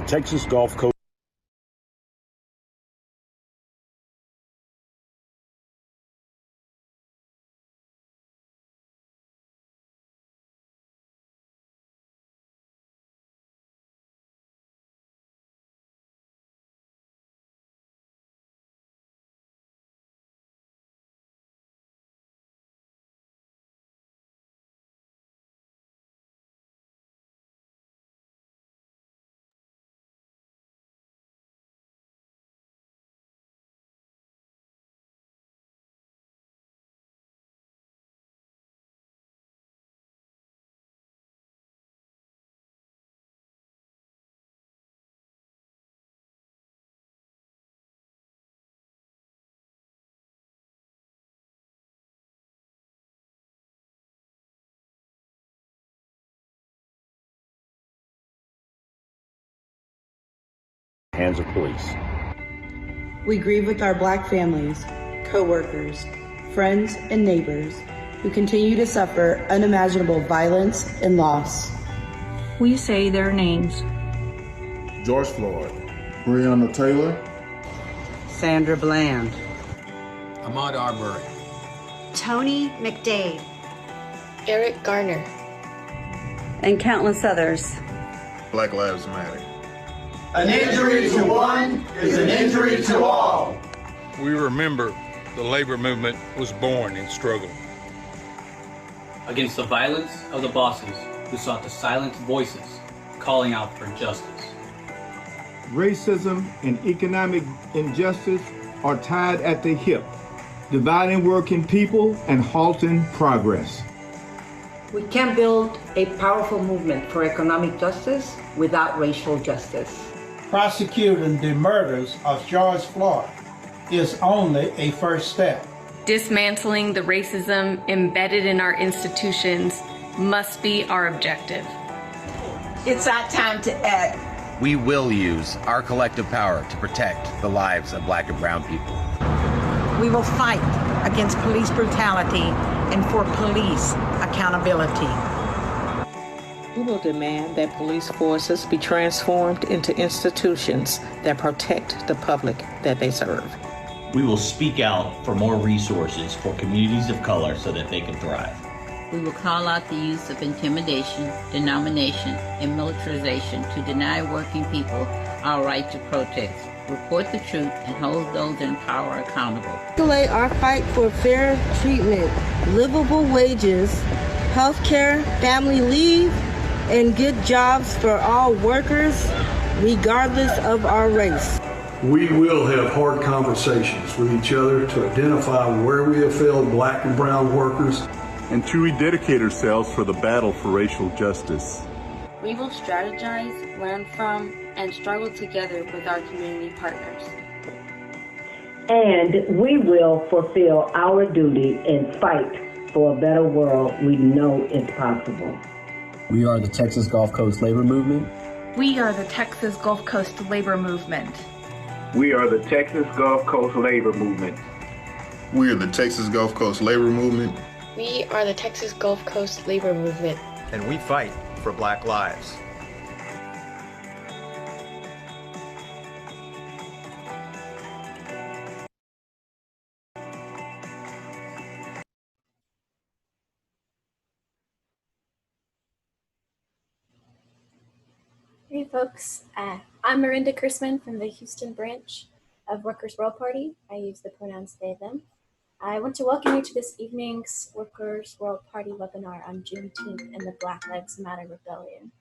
Texas Gulf Coast. Hands of police. We grieve with our Black families, co-workers, friends, and neighbors who continue to suffer unimaginable violence and loss. We say their names. George Floyd, Breonna Taylor, Sandra Bland, Ahmaud Arbery, Tony McDade, Eric Garner, and countless others. Black Lives Matter. An injury to one is an injury to all. We remember the labor movement was born in struggle. Against the violence of the bosses who sought to silence voices calling out for justice. Racism and economic injustice are tied at the hip, dividing working people and halting progress. We can't build a powerful movement for economic justice without racial justice. Prosecuting the murders of George Floyd is only a first step. Dismantling the racism embedded in our institutions must be our objective. It's our time to act. We will use our collective power to protect the lives of Black and brown people. We will fight against police brutality and for police accountability. We will demand that police forces be transformed into institutions that protect the public that they serve. We will speak out for more resources for communities of color so that they can thrive. We will call out the use of intimidation, denomination, and militarization to deny working people our right to protest, report the truth, and hold those in power accountable. Escalate our fight for fair treatment, livable wages, health care, family leave, and good jobs for all workers, regardless of our race. We will have hard conversations with each other to identify where we have failed Black and brown workers, and to rededicate ourselves for the battle for racial justice. We will strategize, learn from, and struggle together with our community partners. And we will fulfill our duty and fight for a better world we know is possible. We are the Texas Gulf Coast Labor Movement. We are the Texas Gulf Coast Labor Movement. We are the Texas Gulf Coast Labor Movement. We are the Texas Gulf Coast Labor Movement. We are the Texas Gulf Coast Labor Movement. And we fight for Black lives. Hey folks, I'm Miranda Chrisman from the Houston branch of Workers' World Party. I use the pronouns they, them. I want to welcome you to this evening's Workers' World Party webinar on Juneteenth and the Black Lives Matter Rebellion.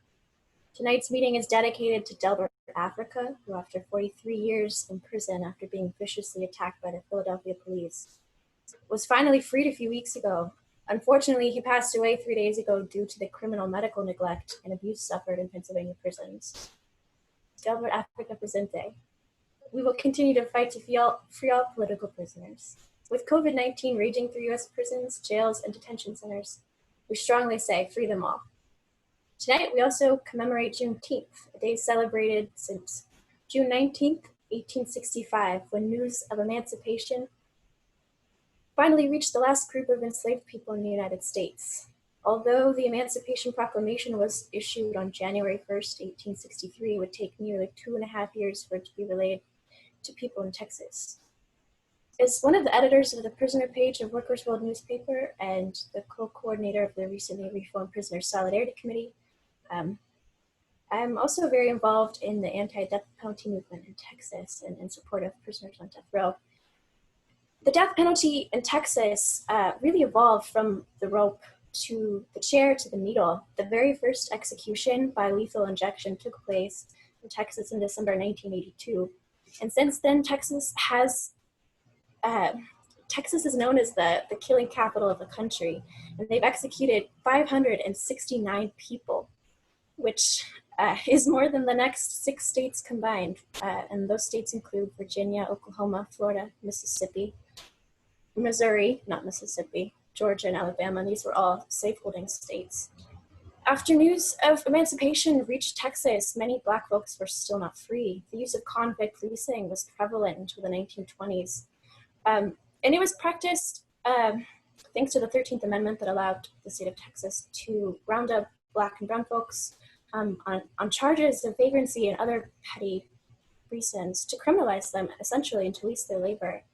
Tonight's meeting is dedicated to Delbert Africa, who after 43 years in prison after being viciously attacked by the Philadelphia police, was finally freed a few weeks ago. Unfortunately, he passed away 3 days ago due to the criminal medical neglect and abuse suffered in Pennsylvania prisons. Delbert Africa Presente. We will continue to fight to free all political prisoners. With COVID-19 raging through U.S. prisons, jails, and detention centers, we strongly say free them all. Tonight, we also commemorate Juneteenth, a day celebrated since June 19th, 1865, when news of emancipation finally reached the last group of enslaved people in the United States. Although the Emancipation Proclamation was issued on January 1st, 1863, it would take nearly 2.5 years for it to be relayed to people in Texas. As one of the editors of the prisoner page of Workers' World newspaper and the co-coordinator of the recently reformed Prisoners Solidarity Committee, I'm also very involved in the anti-death penalty movement in Texas and in support of prisoners on death row. The death penalty in Texas really evolved from the rope to the chair to the needle. The very first execution by lethal injection took place in Texas in December 1982. And since then, Texas is known as the killing capital of the country. And they've executed 569 people, which is more than the next 6 states combined. And those states include Virginia, Oklahoma, Florida, Mississippi, Missouri, not Mississippi, Georgia, and Alabama. These were all slaveholding states. After news of emancipation reached Texas, many Black folks were still not free. The use of convict leasing was prevalent until the 1920s. And it was practiced thanks to the 13th Amendment that allowed the state of Texas to round up Black and brown folks on charges of vagrancy and other petty reasons, to criminalize them essentially and to lease their labor.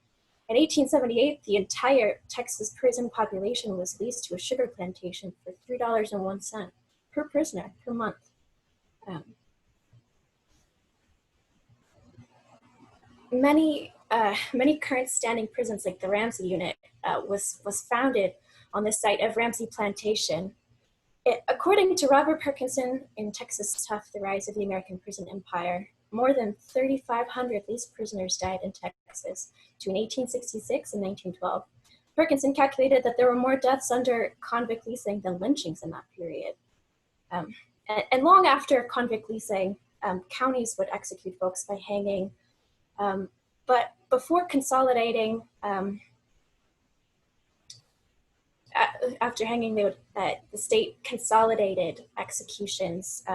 In 1878, the entire Texas prison population was leased to a sugar plantation for $3.01 per prisoner per month. Many current standing prisons, like the Ramsey Unit, was founded on the site of Ramsey Plantation. According to Robert Perkinson in Texas Tough, The Rise of the American Prison Empire, more than 3,500 leased prisoners died in Texas between 1866 and 1912. Perkinson calculated that there were more deaths under convict leasing than lynchings in that period. And long after convict leasing, counties would execute folks by hanging. But before consolidating, after hanging, they would, the state consolidated executions.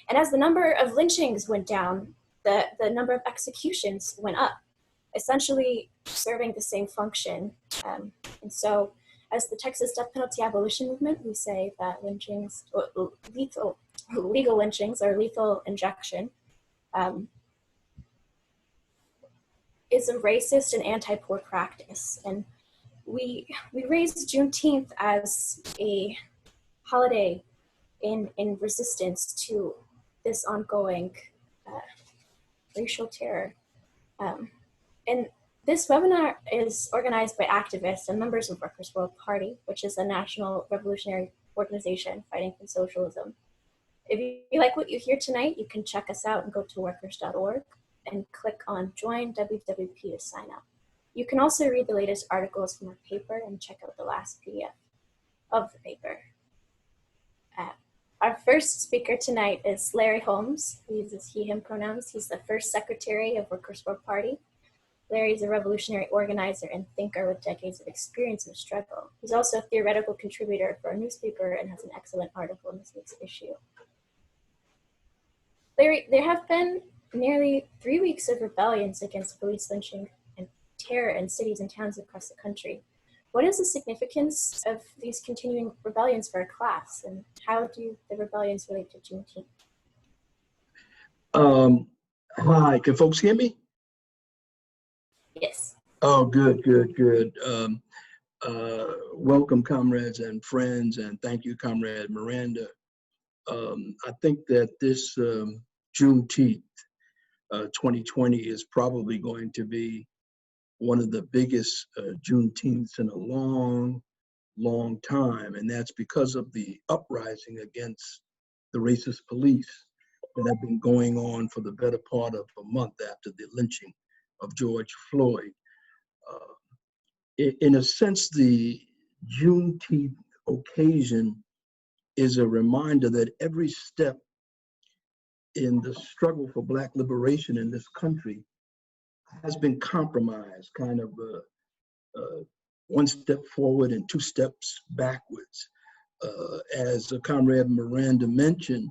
And as the number of lynchings went down, the number of executions went up, essentially serving the same function. And so as the Texas death penalty abolition movement, we say that lynchings, legal lynchings or lethal injection, is a racist and anti-poor practice. And we raised Juneteenth as a holiday in resistance to this ongoing racial terror. And this webinar is organized by activists and members of Workers' World Party, which is a national revolutionary organization fighting for socialism. If you like what you hear tonight, you can check us out and go to workers.org and click on Join WWP to sign up. You can also read the latest articles from our paper and check out the last PDF of the paper. Our first speaker tonight is Larry Holmes. He uses he, him pronouns. He's the first secretary of Workers' World Party. Larry is a revolutionary organizer and thinker with decades of experience in the struggle. He's also a theoretical contributor for our newspaper and has an excellent article in this week's issue. Larry, there have been nearly 3 weeks of rebellions against police lynching and terror in cities and towns across the country. What is the significance of these continuing rebellions for our class, and how do the rebellions relate to Juneteenth? Hi, can folks hear me? Yes. Oh, good, good, good. Welcome, comrades and friends, and thank you, Comrade Miranda. I think that this Juneteenth 2020 is probably going to be one of the biggest Juneteenths in a long, long time, and that's because of the uprising against the racist police that have been going on for the better part of a month after the lynching of George Floyd. In a sense, the Juneteenth occasion is a reminder that every step in the struggle for Black liberation in this country has been compromised, kind of one step forward and 2 steps backwards. As Comrade Miranda mentioned,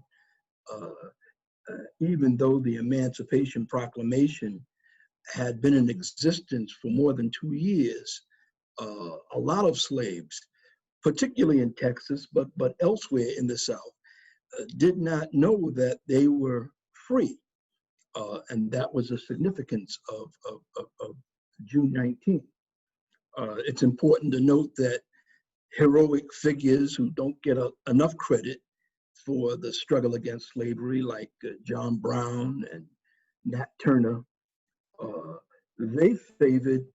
even though the Emancipation Proclamation had been in existence for more than 2 years, a lot of slaves particularly in Texas, but elsewhere in the South, did not know that they were free. And that was the significance of June 19th. It's important to note that heroic figures who don't get enough credit for the struggle against slavery, like John Brown and Nat Turner, they favored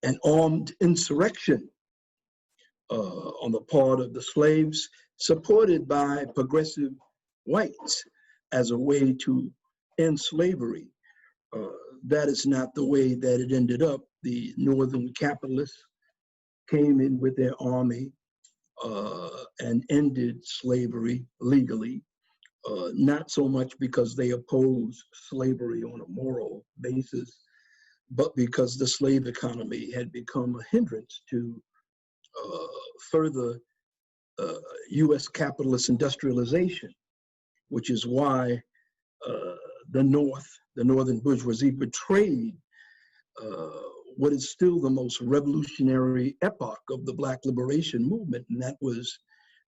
an armed insurrection on the part of the slaves, supported by progressive whites as a way to end slavery. That is not the way that it ended up. The northern capitalists came in with their army and ended slavery legally, not so much because they opposed slavery on a moral basis, but because the slave economy had become a hindrance to further US capitalist industrialization, which is why the northern bourgeoisie betrayed what is still the most revolutionary epoch of the Black liberation movement, and that was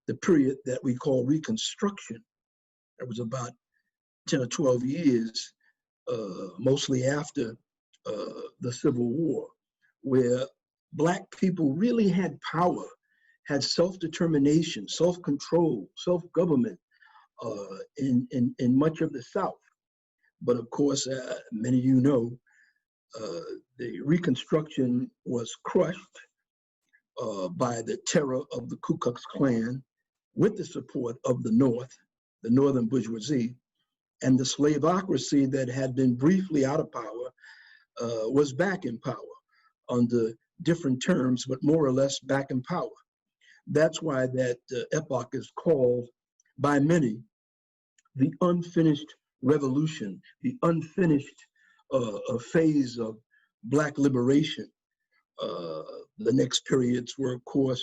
the period that we call Reconstruction. It was about 10 or 12 years, mostly after the Civil War, where Black people really had power, had self-determination, self-control, self-government in much of the South. But of course, many of you know, the Reconstruction was crushed by the terror of the Ku Klux Klan with the support of the North, the northern bourgeoisie, and the slaveocracy that had been briefly out of power was back in power under different terms, but more or less back in power. That's why that epoch is called by many the unfinished revolution, the unfinished phase of Black liberation. The next periods were, of course,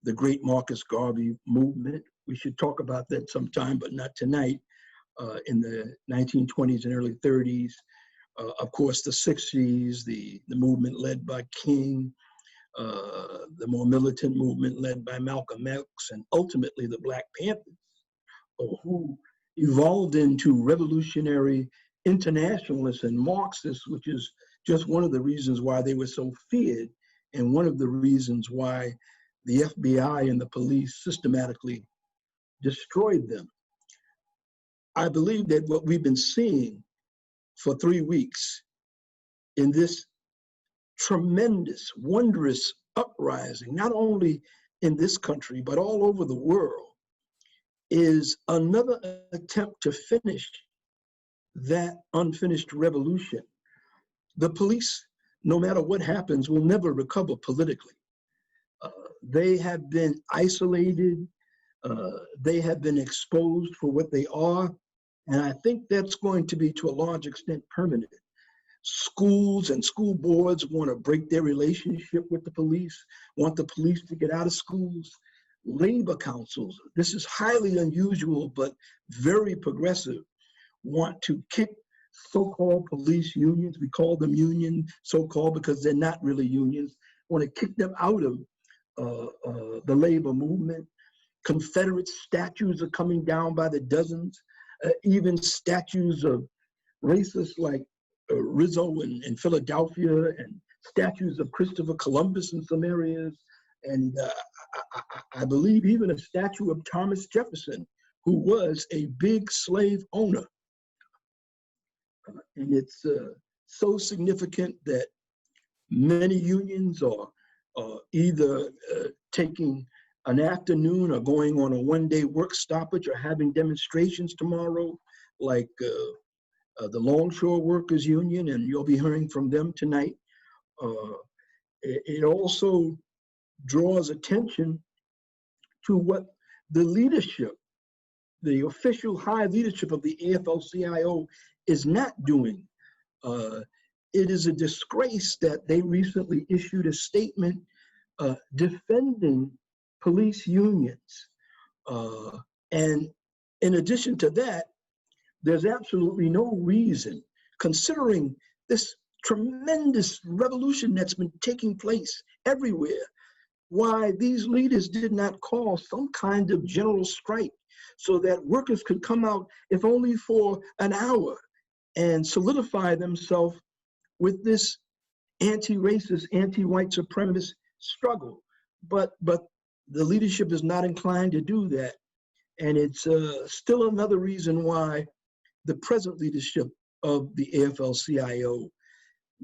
the great Marcus Garvey movement. We should talk about that sometime, but not tonight. In the 1920s and early 30s, of course, the 60s, the movement led by King, the more militant movement led by Malcolm X, and ultimately the Black Panthers, who evolved into revolutionary internationalists and Marxists, which is just one of the reasons why they were so feared, and one of the reasons why the FBI and the police systematically destroyed them. I believe that what we've been seeing for 3 weeks in this tremendous, wondrous uprising, not only in this country, but all over the world, is another attempt to finish that unfinished revolution. The police, no matter what happens, will never recover politically. They have been isolated. They have been exposed for what they are. And I think that's going to be, to a large extent, permanent. Schools and school boards want to break their relationship with the police, want the police to get out of schools. Labor councils, this is highly unusual, but very progressive, want to kick so-called police unions, we call them union, so-called because they're not really unions, want to kick them out of the labor movement. Confederate statues are coming down by the dozens, even statues of racists like Rizzo in Philadelphia, and statues of Christopher Columbus in some areas, and I believe even a statue of Thomas Jefferson, who was a big slave owner. And it's so significant that many unions are either taking an afternoon or going on a one-day work stoppage or having demonstrations tomorrow, like the Longshore Workers Union, and you'll be hearing from them tonight. It also draws attention to what the leadership, the official high leadership of the AFL-CIO is not doing. It is a disgrace that they recently issued a statement defending police unions. And in addition to that, there's absolutely no reason, considering this tremendous revolution that's been taking place everywhere, why these leaders did not call some kind of general strike so that workers could come out, if only for an hour, and solidify themselves with this anti-racist, anti-white supremacist struggle. But the leadership is not inclined to do that. And it's still another reason why the present leadership of the AFL-CIO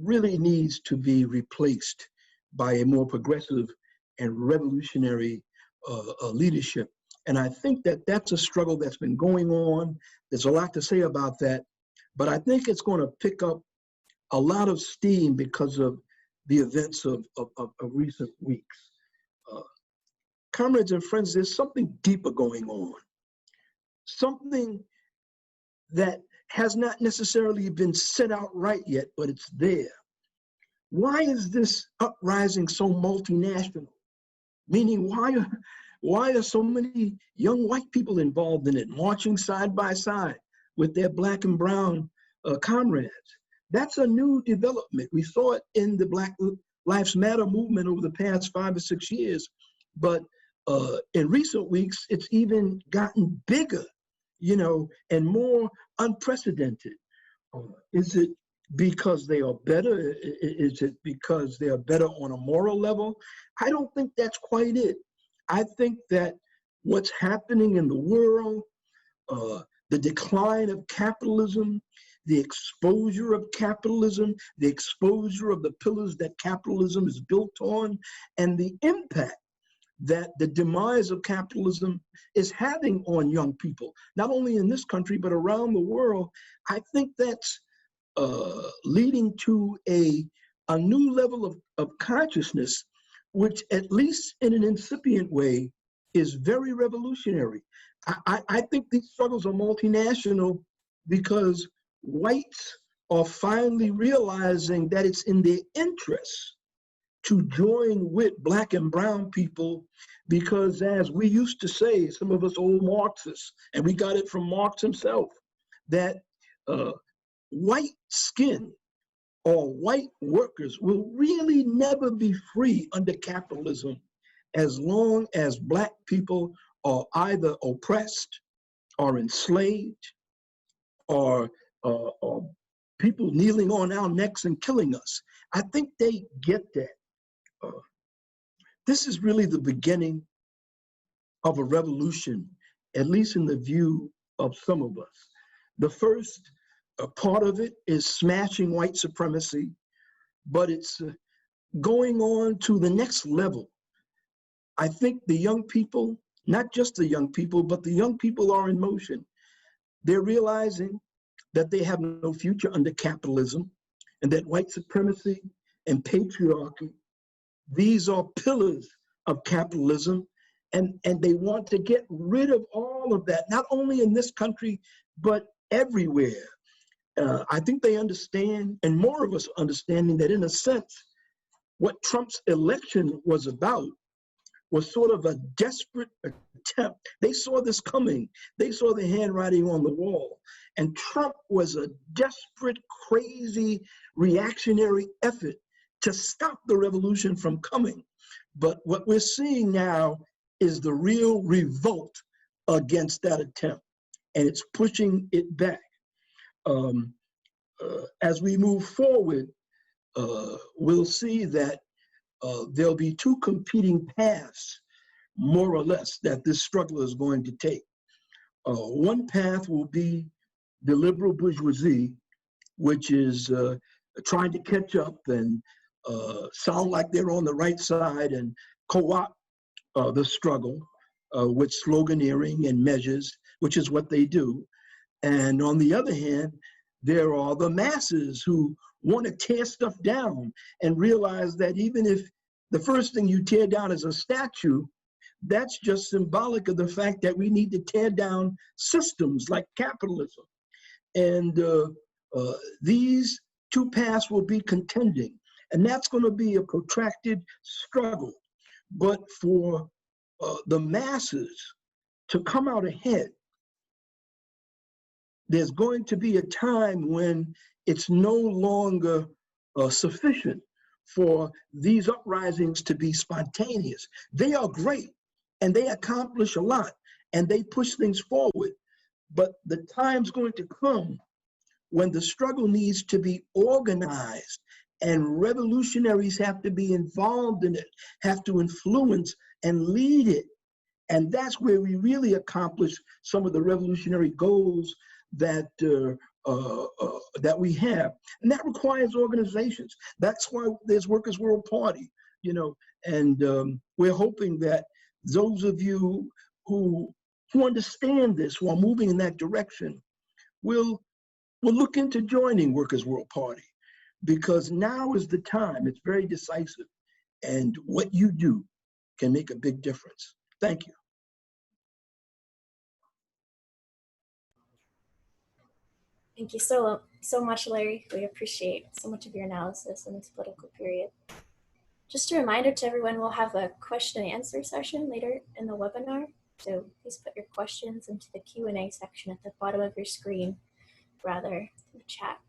really needs to be replaced by a more progressive and revolutionary leadership. And I think that that's a struggle that's been going on. There's a lot to say about that, but I think it's going to pick up a lot of steam because of the events of recent weeks. Comrades and friends, there's something deeper going on, something that has not necessarily been set out right yet, but it's there. Why is this uprising so multinational? Meaning, why are so many young white people involved in it, marching side by side with their black and brown comrades? That's a new development. We saw it in the Black Lives Matter movement over the past 5 or 6 years, but in recent weeks, it's even gotten bigger, you know, and more unprecedented. Is it because they are better? Is it because they are better on a moral level? I don't think that's quite it. I think that what's happening in the world, the decline of capitalism, the exposure of capitalism, the exposure of the pillars that capitalism is built on, and the impact that the demise of capitalism is having on young people, not only in this country, but around the world. I think that's leading to a new level of consciousness, which, at least in an incipient way, is very revolutionary. I think these struggles are multinational because whites are finally realizing that it's in their interests to join with black and brown people, because as we used to say, some of us old Marxists, and we got it from Marx himself, that white skin or white workers will really never be free under capitalism as long as black people are either oppressed or enslaved or people kneeling on our necks and killing us. I think they get that. This is really the beginning of a revolution, at least in the view of some of us. The first part of it is smashing white supremacy, but it's going on to the next level. I think the young people, not just the young people, but the young people are in motion. They're realizing that they have no future under capitalism, and that white supremacy and patriarchy, these are pillars of capitalism, and they want to get rid of all of that, not only in this country, but everywhere. I think they understand, and more of us understanding, that in a sense, what Trump's election was about was sort of a desperate attempt. They saw this coming. They saw the handwriting on the wall. And Trump was a desperate, crazy, reactionary effort to stop the revolution from coming. But what we're seeing now is the real revolt against that attempt, and it's pushing it back. As we move forward, we'll see that there'll be two competing paths, more or less, that this struggle is going to take. One path will be the liberal bourgeoisie, which is trying to catch up and sound like they're on the right side and co-opt the struggle with sloganeering and measures, which is what they do. And on the other hand, there are the masses who want to tear stuff down and realize that even if the first thing you tear down is a statue, that's just symbolic of the fact that we need to tear down systems like capitalism. And these two paths will be contending, and that's going to be a protracted struggle. But for the masses to come out ahead, there's going to be a time when it's no longer sufficient for these uprisings to be spontaneous. They are great and they accomplish a lot and they push things forward. But the time's going to come when the struggle needs to be organized and revolutionaries have to be involved in it, have to influence and lead it. And that's where we really accomplish some of the revolutionary goals that that we have. And that requires organizations. That's why there's Workers' World Party, you know, and we're hoping that those of you who understand this, who are moving in that direction, will look into joining Workers' World Party, because now is the time. It's very decisive, and what you do can make a big difference. Thank you. Thank you so much, Larry. We appreciate so much of your analysis in this political period. Just a reminder to everyone, we'll have a question and answer session later in the webinar. So please put your questions into the Q&A section at the bottom of your screen, rather than the chat.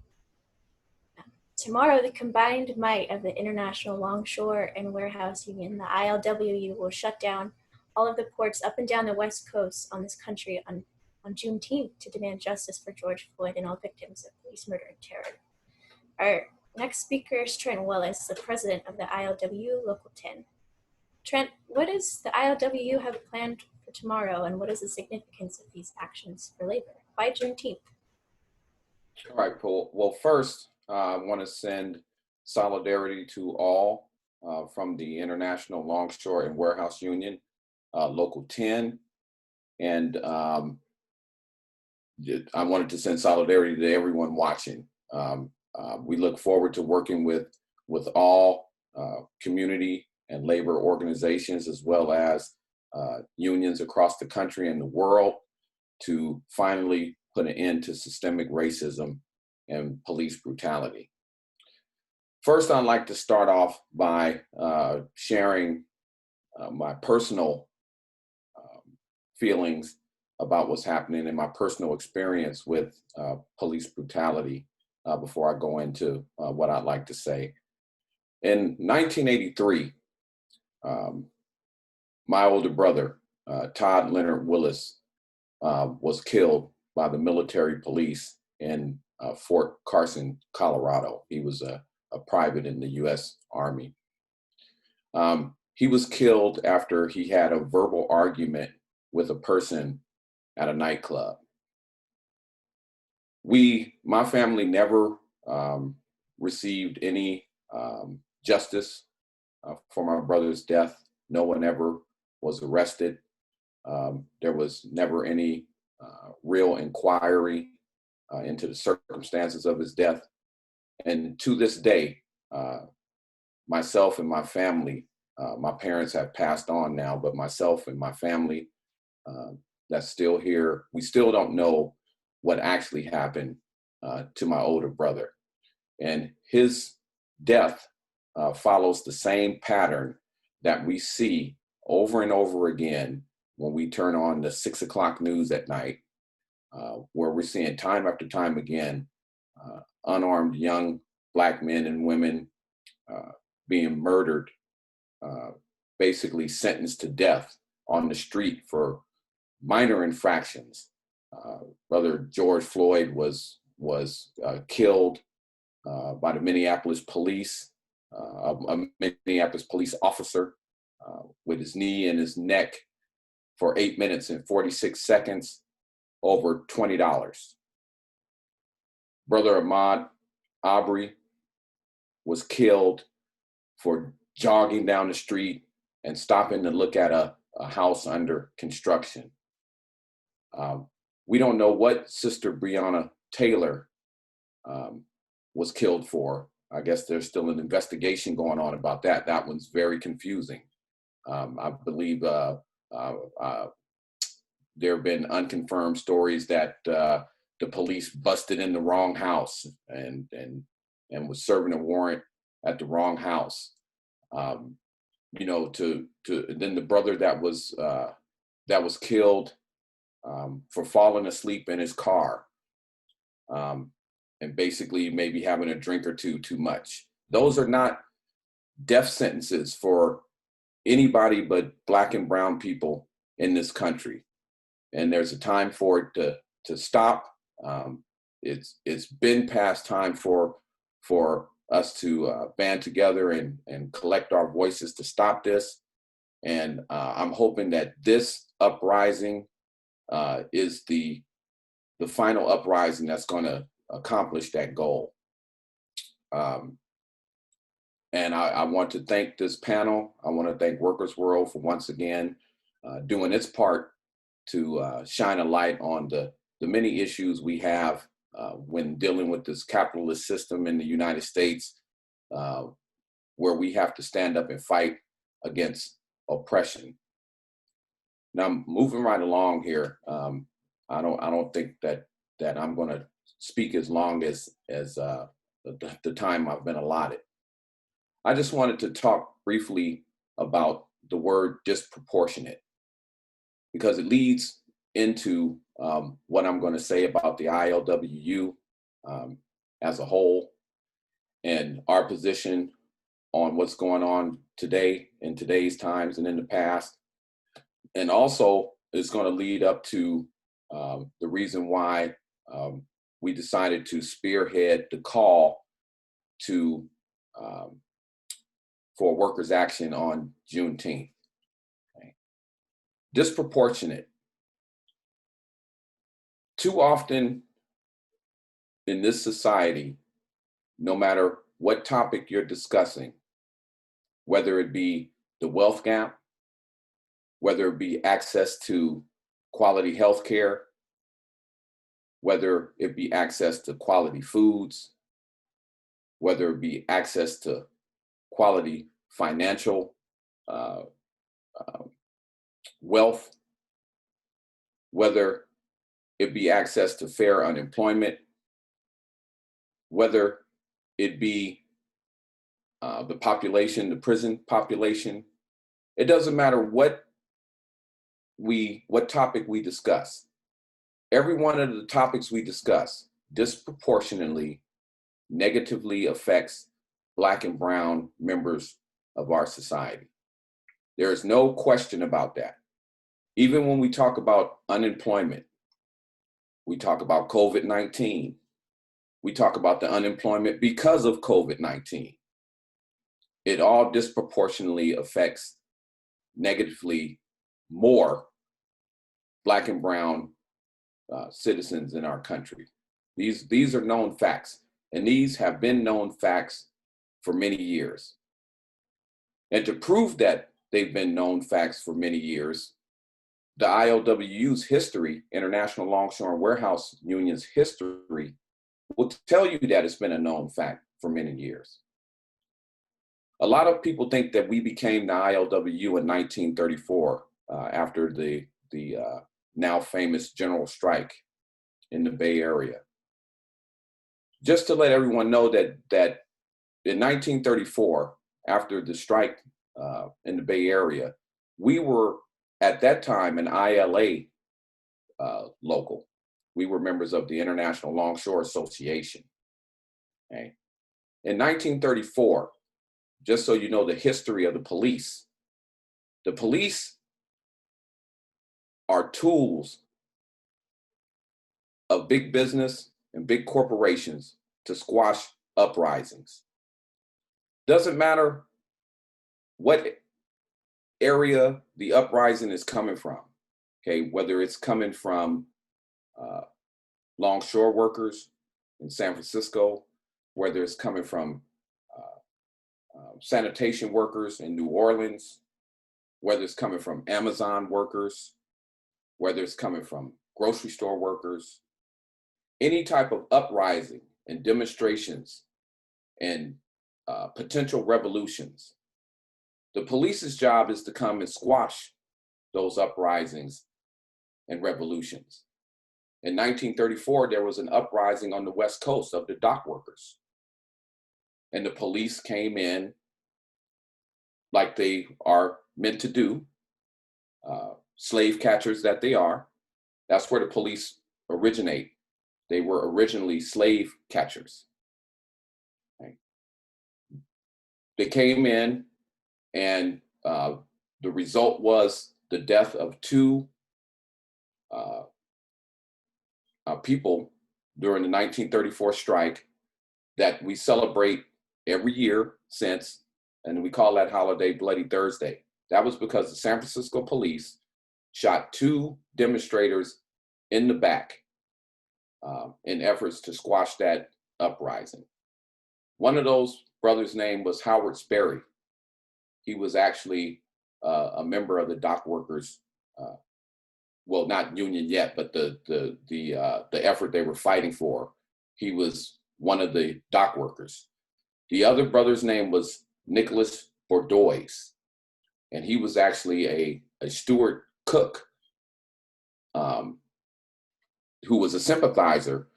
Tomorrow, the combined might of the International Longshore and Warehouse Union, the ILWU, will shut down all of the ports up and down the West Coast on this country on Juneteenth to demand justice for George Floyd and all victims of police murder and terror. Our next speaker is Trent Willis, the president of the ILWU Local 10. Trent, what does the ILWU have planned for tomorrow, and what is the significance of these actions for labor? Why Juneteenth? All right, Paul. Well, first, I want to send solidarity to all from the International Longshore and Warehouse Union, Local 10. And I wanted to send solidarity to everyone watching. We look forward to working with all community and labor organizations, as well as unions across the country and the world, to finally put an end to systemic racism and police brutality. First, I'd like to start off by sharing my personal feelings about what's happening in my personal experience with police brutality before I go into what I'd like to say. In 1983, my older brother, Todd Leonard Willis, was killed by the military police in Fort Carson, Colorado. He was a private in the U.S. Army. He was killed after he had a verbal argument with a person at a nightclub. My family never received any justice for my brother's death. No one ever was arrested. There was never any real inquiry into the circumstances of his death. And to this day, myself and my family, my parents have passed on now, but myself and my family that's still here, we still don't know what actually happened to my older brother. And his death follows the same pattern that we see over and over again when we turn on the 6 o'clock news at night, where we're seeing time after time again, unarmed young Black men and women being murdered, basically sentenced to death on the street for minor infractions. Brother George Floyd was killed by the Minneapolis police, a Minneapolis police officer with his knee in his neck for 8 minutes and 46 seconds, over $20. Brother Ahmaud Arbery was killed for jogging down the street and stopping to look at a house under construction. We don't know what Sister Breonna Taylor was killed for. I guess there's still an investigation going on about that. That one's very confusing. I believe there have been unconfirmed stories that the police busted in the wrong house and was serving a warrant at the wrong house. You know, to then the brother that was killed for falling asleep in his car and basically maybe having a drink or two too much. Those are not death sentences for anybody but Black and brown people in this country. And there's a time for it to stop. It's been past time for us to band together and collect our voices to stop this. And I'm hoping that this uprising is the final uprising that's going to accomplish that goal. And I want to thank this panel. I want to thank Workers' World for once again doing its part to shine a light on the many issues we have when dealing with this capitalist system in the United States, where we have to stand up and fight against oppression. Now, I'm moving right along here. I don't think that I'm going to speak as long as the time I've been allotted. I just wanted to talk briefly about the word disproportionate, because it leads into what I'm going to say about the ILWU as a whole and our position on what's going on today, in today's times and in the past. And also it's going to lead up to the reason why we decided to spearhead the call to for workers' action on Juneteenth. Okay. Disproportionate. Too often in this society, no matter what topic you're discussing, whether it be the wealth gap, whether it be access to quality health care, whether it be access to quality foods, whether it be access to quality financial wealth, whether it be access to fair unemployment, whether it be the population, the prison population. It doesn't matter what topic we discuss. Every one of the topics we discuss disproportionately negatively affects Black and brown members of our society. There is no question about that. Even when we talk about unemployment, we talk about COVID-19, we talk about the unemployment because of COVID-19. It all disproportionately affects negatively more Black and brown citizens in our country. These are known facts, and these have been known facts for many years. And to prove that they've been known facts for many years, the ILWU's history, International Longshore and Warehouse Union's history, will tell you that it's been a known fact for many years. A lot of people think that we became the ILWU in 1934 after the now famous general strike in the Bay Area. Just to let everyone know that in 1934, after the strike in the Bay Area, we were at that time an ILA local. We were members of the International Longshore Association. Okay. In 1934, just so you know the history of the police are tools of big business and big corporations to squash uprisings. Doesn't matter what area the uprising is coming from, okay? Whether it's coming from longshore workers in San Francisco, whether it's coming from sanitation workers in New Orleans, whether it's coming from Amazon workers, whether it's coming from grocery store workers, any type of uprising and demonstrations and potential revolutions. The police's job is to come and squash those uprisings and revolutions. In 1934, there was an uprising on the West Coast of the dock workers. And the police came in like they are meant to do, slave catchers that they are. That's where the police originate. They were originally slave catchers. Right? They came in, and the result was the death of two people during the 1934 strike that we celebrate every year since, and we call that holiday Bloody Thursday. That was because the San Francisco police shot two demonstrators in the back in efforts to squash that uprising. One of those brothers' name was Howard Sperry. He was actually a member of the dock workers, well, not union yet, but the effort they were fighting for. He was one of the dock workers. The other brother's name was Nicholas Bordois, and he was actually a steward cook who was a sympathizer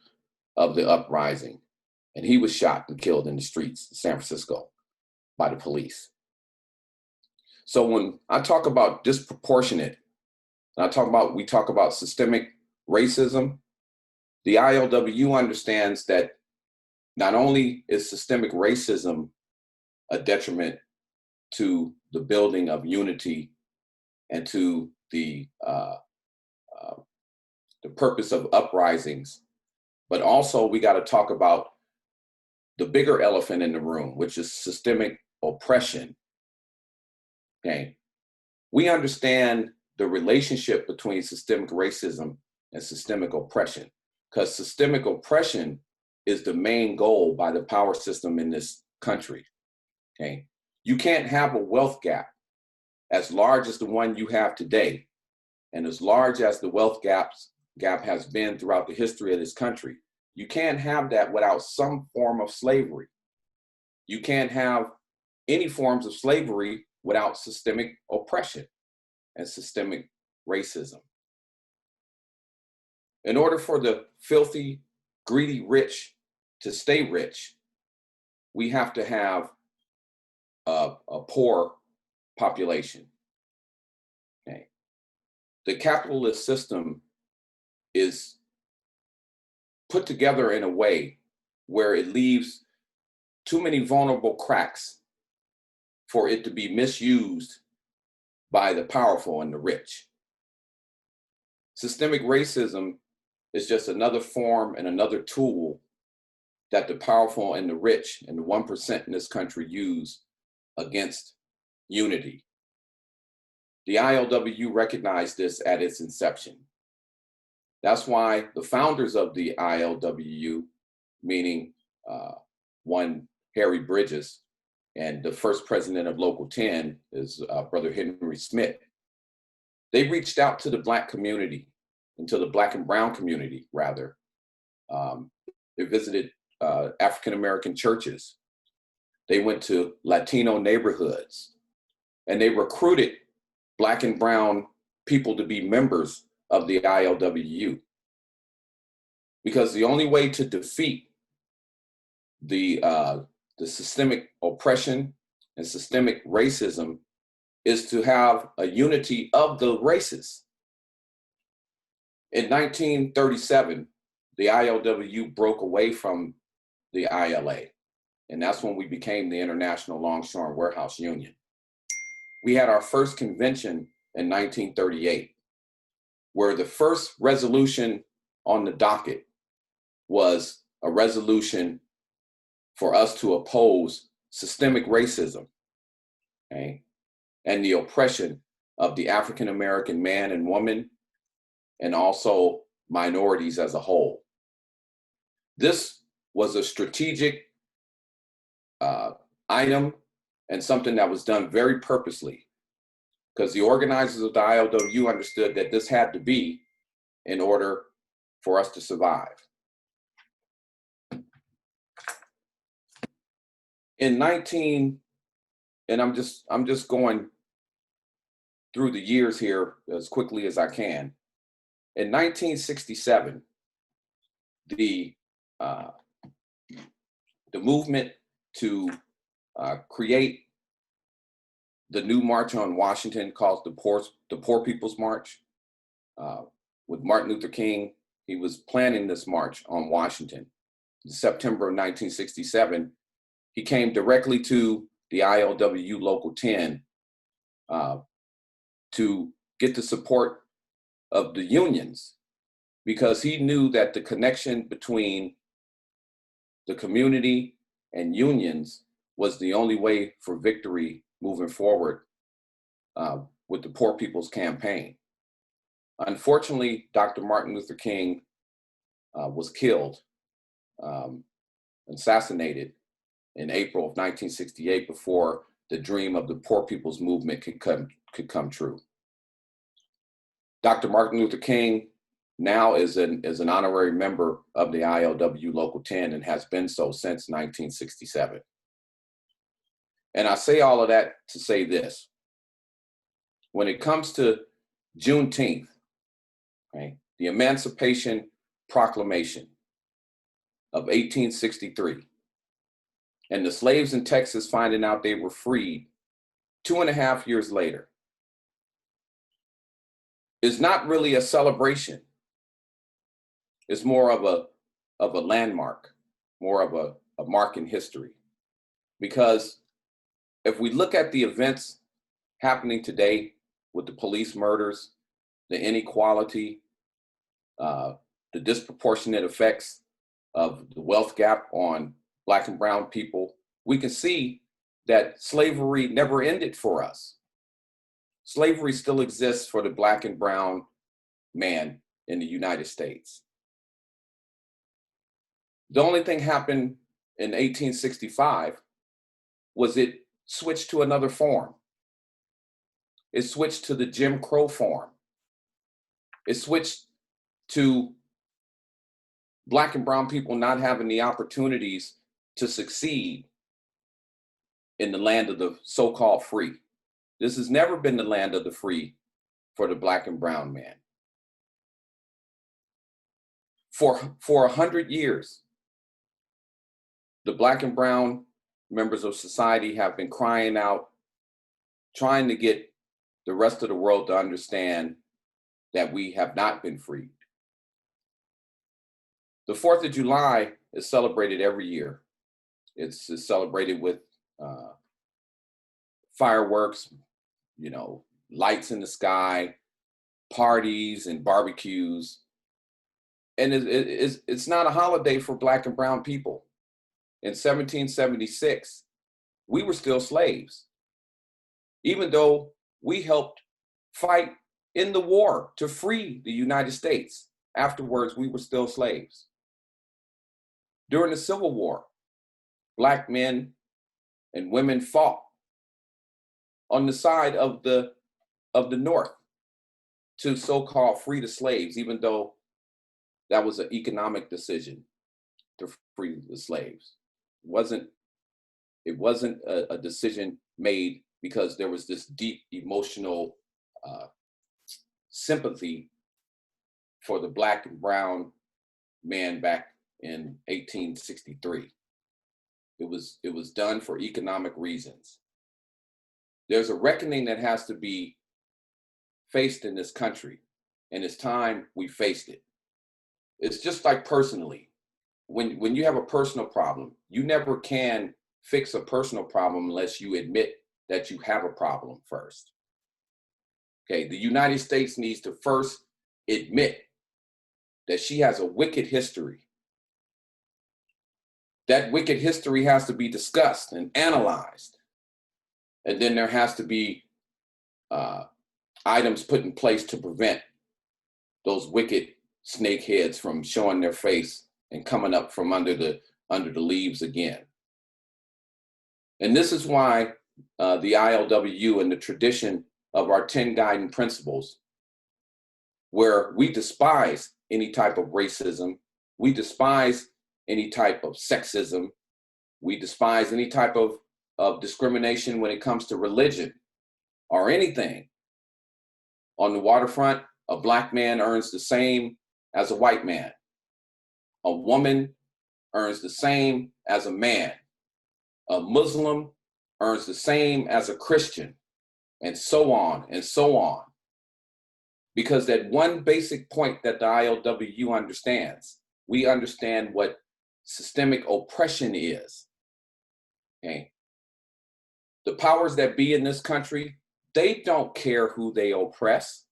of the uprising. And he was shot and killed in the streets of San Francisco by the police. So when I talk about disproportionate, and we talk about systemic racism, the ILWU understands that not only is systemic racism a detriment to the building of unity and to the purpose of uprisings, but also we got to talk about the bigger elephant in the room, which is systemic oppression. Okay, we understand the relationship between systemic racism and systemic oppression, because systemic oppression is the main goal by the power system in this country. Okay, you can't have a wealth gap as large as the one you have today, and as large as the wealth gap has been throughout the history of this country. You can't have that without some form of slavery. You can't have any forms of slavery without systemic oppression and systemic racism. In order for the filthy, greedy rich to stay rich, we have to have a poor population. Okay. The capitalist system is put together in a way where it leaves too many vulnerable cracks for it to be misused by the powerful and the rich. Systemic racism is just another form and another tool that the powerful and the rich and the 1% in this country use against unity. The ILWU recognized this at its inception. That's why the founders of the ILWU, meaning one Harry Bridges, and the first president of Local 10 is Brother Henry Smith. They reached out to the Black community, and to the Black and brown community, rather. They visited African-American churches. They went to Latino neighborhoods, and they recruited Black and brown people to be members of the ILWU. Because the only way to defeat the systemic oppression and systemic racism is to have a unity of the races. In 1937, the ILWU broke away from the ILA, and that's when we became the International Longshore and Warehouse Union. We had our first convention in 1938, where the first resolution on the docket was a resolution for us to oppose systemic racism, okay, and the oppression of the African-American man and woman, and also minorities as a whole. This was a strategic item and something that was done very purposely, because the organizers of the ILWU understood that this had to be in order for us to survive. In I'm just going through the years here as quickly as I can. In 1967, the movement to create the new March on Washington, called the Poor People's March, with Martin Luther King. He was planning this march on Washington. In September of 1967, he came directly to the ILWU Local 10 to get the support of the unions, because he knew that the connection between the community and unions was the only way for victory moving forward with the Poor People's Campaign. Unfortunately, Dr. Martin Luther King was killed, assassinated in April of 1968 before the dream of the Poor People's Movement could come true. Dr. Martin Luther King now is an honorary member of the ILWU Local 10 and has been so since 1967. And I say all of that to say this. When it comes to Juneteenth, okay, the Emancipation Proclamation of 1863, and the slaves in Texas finding out they were freed 2.5 years later, is not really a celebration. It's more of a landmark, more of a mark in history. Because if we look at the events happening today with the police murders, the inequality, the disproportionate effects of the wealth gap on Black and brown people, we can see that slavery never ended for us. Slavery still exists for the Black and brown man in the United States. The only thing happened in 1865 was it switched to another form. It switched to the Jim Crow form. It switched to Black and brown people not having the opportunities to succeed in the land of the so-called free. This has never been the land of the free for the Black and brown man. For 100 years, the Black and brown members of society have been crying out, trying to get the rest of the world to understand that we have not been freed. The 4th of July is celebrated every year. It's celebrated with fireworks, you know, lights in the sky, parties and barbecues. And it's not a holiday for Black and brown people. In 1776, we were still slaves. Even though we helped fight in the war to free the United States, afterwards we were still slaves. During the Civil War, Black men and women fought on the side of the North to so-called free the slaves, even though that was an economic decision to free the slaves. It wasn't a decision made because there was this deep emotional sympathy for the Black and brown man back in 1863. It was done for economic reasons. There's a reckoning that has to be faced in this country, and it's time we faced it. It's just like personally. When you have a personal problem, you never can fix a personal problem unless you admit that you have a problem first. Okay, the United States needs to first admit that she has a wicked history. That wicked history has to be discussed and analyzed. And then there has to be items put in place to prevent those wicked snakeheads from showing their face and coming up from under the leaves again. And this is why the ILWU and the tradition of our 10 guiding principles, where we despise any type of racism, we despise any type of sexism, we despise any type of discrimination when it comes to religion or anything. On the waterfront, a Black man earns the same as a white man. A woman earns the same as a man. A Muslim earns the same as a Christian, and so on and so on. Because that one basic point that the ILWU understands, we understand what systemic oppression is. Okay? the powers that be in this country, they don't care who they oppress.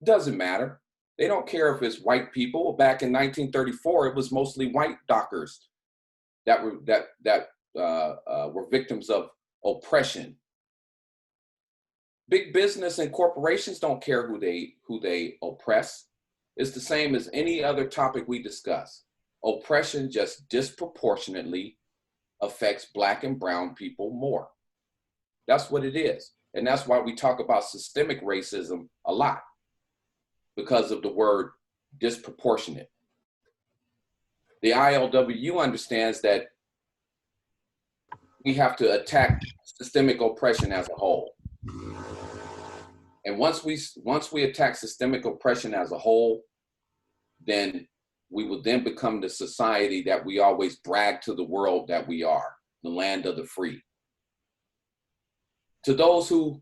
Doesn't matter. They don't care if it's white people. Back in 1934, it was mostly white dockers that were victims of oppression. Big business and corporations don't care who they oppress. It's the same as any other topic we discuss. Oppression just disproportionately affects Black and brown people more. That's what it is. And that's why we talk about systemic racism a lot, because of the word disproportionate. The ILWU understands that we have to attack systemic oppression as a whole. And once we attack systemic oppression as a whole, then we will then become the society that we always brag to the world that we are, the land of the free. To those who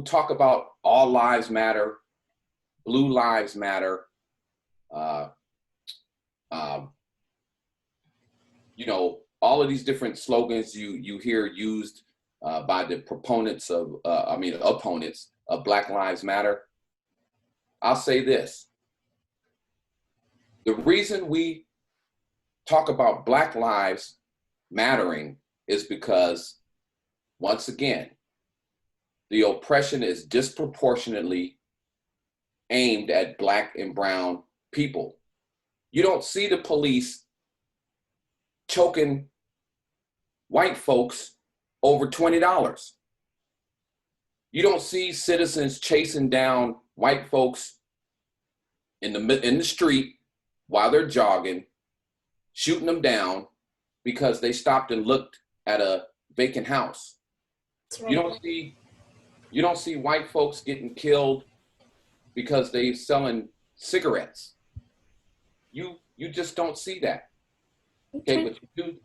talk about all lives matter, blue lives matter, you know, all of these different slogans you hear used by the opponents of Black Lives Matter. I'll say this. The reason we talk about Black lives mattering is because, once again, the oppression is disproportionately aimed at Black and brown people. You don't see the police choking white folks over $20. You don't see citizens chasing down white folks in the street while they're jogging, shooting them down because they stopped and looked at a vacant house. Right. You don't see white folks getting killed because they're selling cigarettes. You just don't see that. Okay, but you do.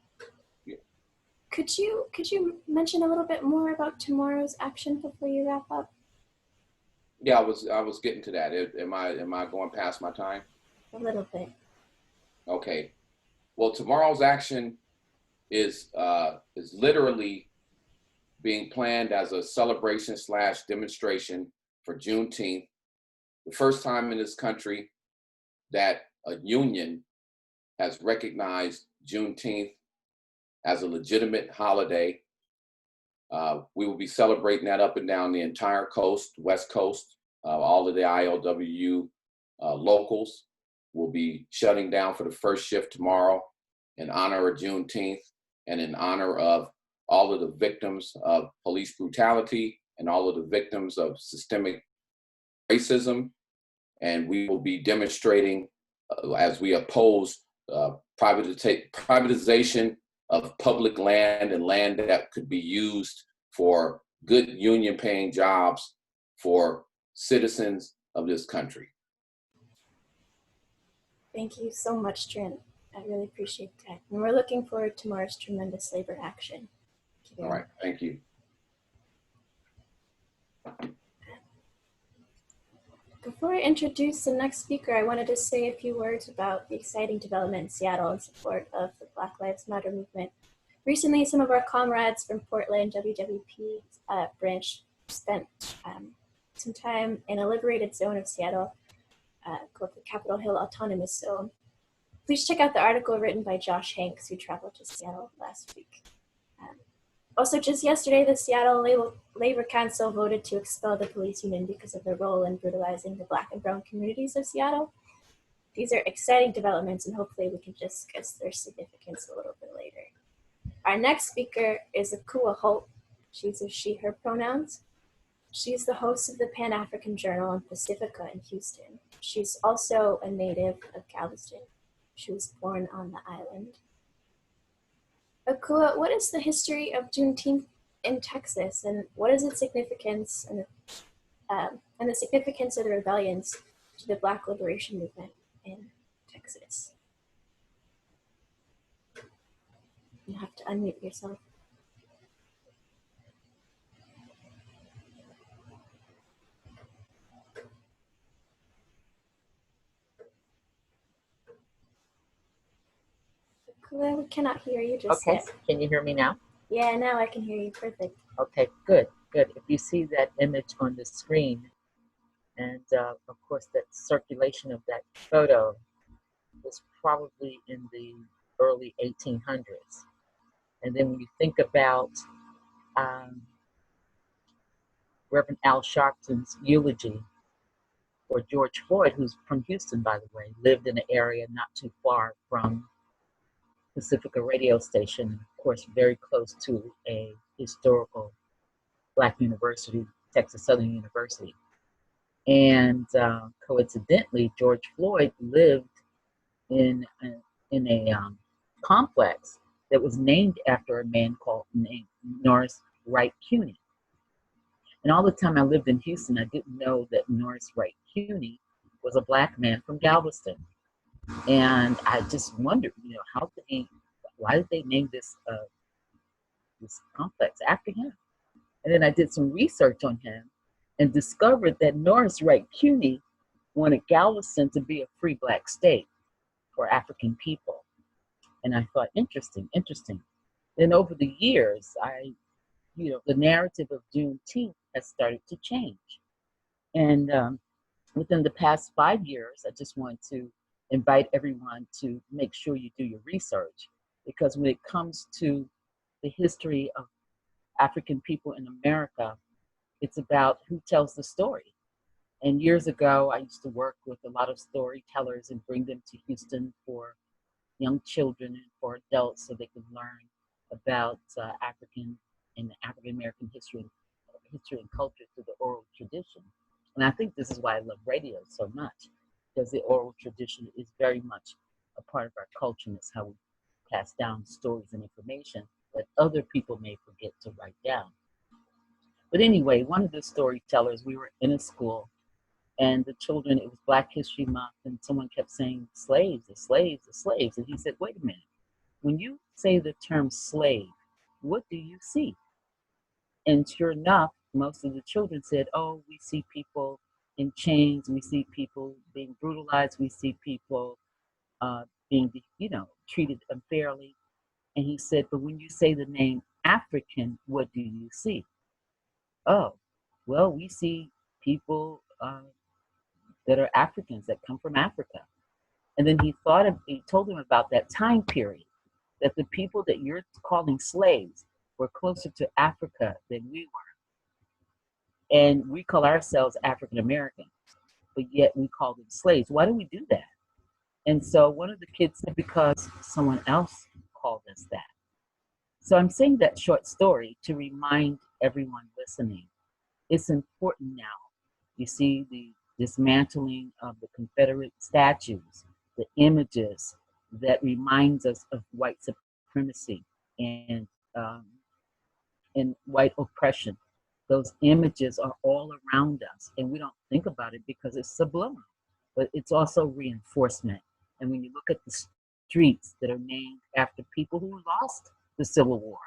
Yeah. Could you mention a little bit more about tomorrow's action before you wrap up? Yeah, I was getting to that. Am I going past my time? A little bit. Okay. Well, tomorrow's action is literally being planned as a celebration / demonstration for Juneteenth, the first time in this country that a union has recognized Juneteenth as a legitimate holiday. We will be celebrating that up and down the entire coast, West Coast. All of the ILWU locals will be shutting down for the first shift tomorrow in honor of Juneteenth and in honor of all of the victims of police brutality and all of the victims of systemic racism. And we will be demonstrating as we oppose privatization of public land and land that could be used for good union paying jobs for citizens of this country. Thank you so much, Trent. I really appreciate that. And we're looking forward to tomorrow's tremendous labor action. All right, thank you. Before I introduce the next speaker, I wanted to say a few words about the exciting development in Seattle in support of the Black Lives Matter movement. Recently, some of our comrades from Portland WWP branch spent some time in a liberated zone of Seattle called the Capitol Hill Autonomous Zone. Please check out the article written by Josh Hanks, who traveled to Seattle last week. Also, just yesterday, the Seattle Labor Council voted to expel the police union because of their role in brutalizing the Black and brown communities of Seattle. These are exciting developments, and hopefully we can discuss their significance a little bit later. Our next speaker is Akua Holt. She's a she, her pronouns. She's the host of the Pan-African Journal in Pacifica in Houston. She's also a native of Galveston. She was born on the island. Akua, what is the history of Juneteenth in Texas, and what is its significance and the significance of the rebellions to the Black liberation movement in Texas? You have to unmute yourself. We cannot hear you just Okay, yet. can you hear me now? Yeah, now I can hear you perfect. Okay, good, good. If you see that image on the screen, and of course that circulation of that photo was probably in the early 1800s. And then when you think about Reverend Al Sharpton's eulogy for George Floyd, who's from Houston, by the way, lived in an area not too far from Pacifica radio station, of course, very close to a historical Black university, Texas Southern University. And coincidentally, George Floyd lived in a complex that was named after a man named Norris Wright Cuny. And all the time I lived in Houston, I didn't know that Norris Wright Cuny was a Black man from Galveston. And I just wondered, why did they name this complex after him? And then I did some research on him and discovered that Norris Wright Cuny wanted Galveston to be a free Black state for African people. And I thought, interesting. Then over the years, the narrative of Juneteenth has started to change. And within the past 5 years, I just want to invite everyone to make sure you do your research, because when it comes to the history of African people in America, it's about who tells the story. And years ago, I used to work with a lot of storytellers and bring them to Houston for young children and for adults so they could learn about African American history and culture through the oral tradition. And I think this is why I love radio so much, because the oral tradition is very much a part of our culture, and it's how we pass down stories and information that other people may forget to write down. But anyway, one of the storytellers, we were in a school, and the children, it was Black History Month, and someone kept saying, slaves, the slaves, the slaves. And he said, wait a minute, when you say the term slave, what do you see? And sure enough, most of the children said, oh, we see people in chains, we see people being brutalized, we see people being, treated unfairly. And he said, but when you say the name African, what do you see? Oh, well, we see people that are Africans, that come from Africa. And then he told him about that time period, that the people that you're calling slaves were closer to Africa than we were. And we call ourselves African Americans, but yet we call them slaves. Why do we do that? And so one of the kids said, because someone else called us that. So I'm saying that short story to remind everyone listening, it's important now. You see the dismantling of the Confederate statues, the images that reminds us of white supremacy and white oppression. Those images are all around us, and we don't think about it because it's subliminal, but it's also reinforcement. And when you look at the streets that are named after people who lost the Civil War,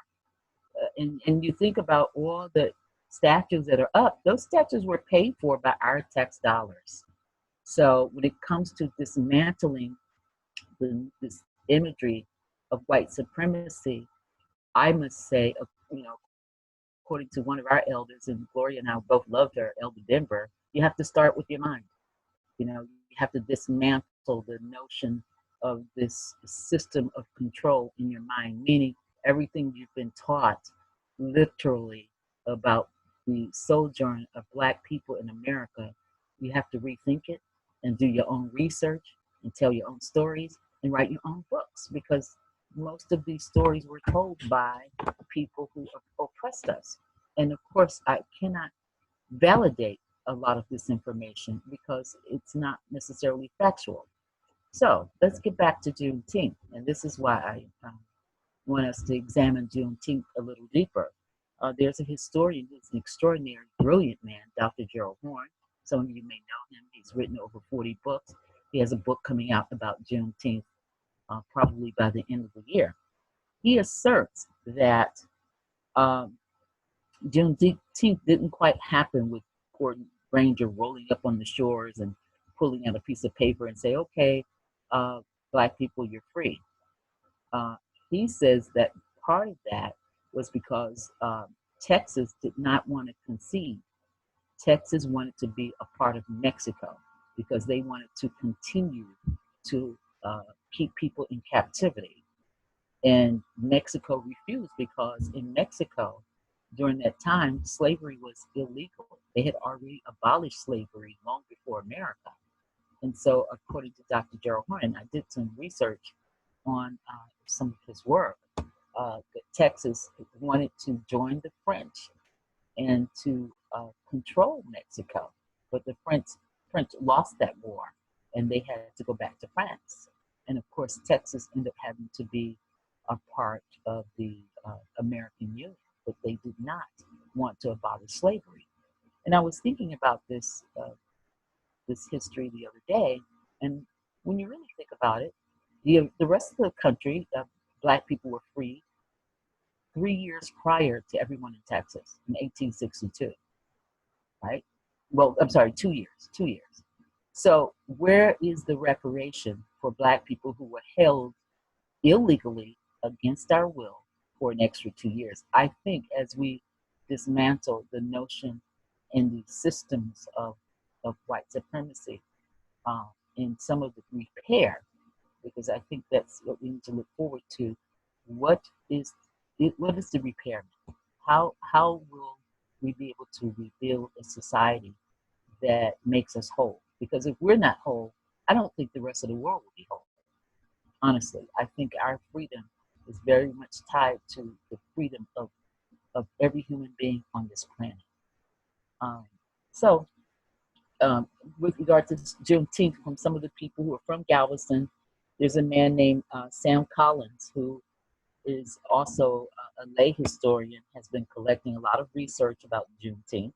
and you think about all the statues that are up, those statues were paid for by our tax dollars. So when it comes to dismantling this imagery of white supremacy, I must say, according to one of our elders, and Gloria and I both loved her, Elder Denver, you have to start with your mind. You have to dismantle the notion of this system of control in your mind, meaning everything you've been taught literally about the sojourn of Black people in America. You have to rethink it and do your own research and tell your own stories and write your own books, because most of these stories were told by people who oppressed us. And of course, I cannot validate a lot of this information because it's not necessarily factual. So let's get back to Juneteenth. And this is why I want us to examine Juneteenth a little deeper. There's a historian who's an extraordinary, brilliant man, Dr. Gerald Horne. Some of you may know him. He's written over 40 books. He has a book coming out about Juneteenth probably by the end of the year. He asserts that Juneteenth didn't quite happen with Gordon Granger rolling up on the shores and pulling out a piece of paper and say, okay, Black people, you're free. He says that part of that was because Texas did not want to concede. Texas wanted to be a part of Mexico because they wanted to continue to keep people in captivity. And Mexico refused because in Mexico, during that time, slavery was illegal. They had already abolished slavery long before America. And so, according to Dr. Gerald Horton, I did some research on some of his work. That Texas wanted to join the French and to control Mexico, but the French lost that war, and they had to go back to France. And of course, Texas ended up having to be a part of the American Union, but they did not want to abolish slavery. And I was thinking about this history the other day, and when you really think about it, the rest of the country, Black people were free 3 years prior to everyone in Texas in 1862, right? Well, I'm sorry, 2 years, 2 years. So where is the reparation for Black people who were held illegally against our will for an extra 2 years? I think as we dismantle the notion and the systems of white supremacy in some of the repair, because I think that's what we need to look forward to. What is the repairment? How will we be able to rebuild a society that makes us whole? Because if we're not whole, I don't think the rest of the world will be whole. Honestly, I think our freedom is very much tied to the freedom of every human being on this planet. With regard to Juneteenth, from some of the people who are from Galveston, there's a man named Sam Collins, who is also a lay historian, has been collecting a lot of research about Juneteenth.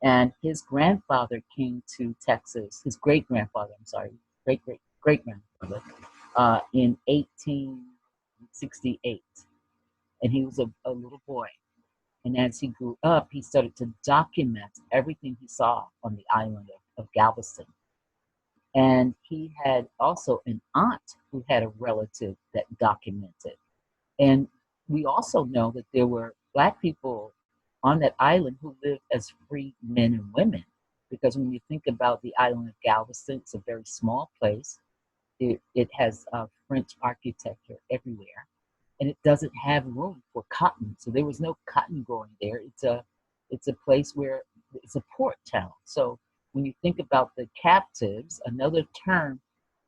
And his grandfather came to Texas, his great-grandfather, great-great-great-grandfather, in 1868. And he was a little boy. And as he grew up, he started to document everything he saw on the island of Galveston. And he had also an aunt who had a relative that documented. And we also know that there were Black people on that island who lived as free men and women. Because when you think about the island of Galveston, it's a very small place. It has French architecture everywhere. And it doesn't have room for cotton. So there was no cotton growing there. It's a place where it's a port town. So when you think about the captives, another term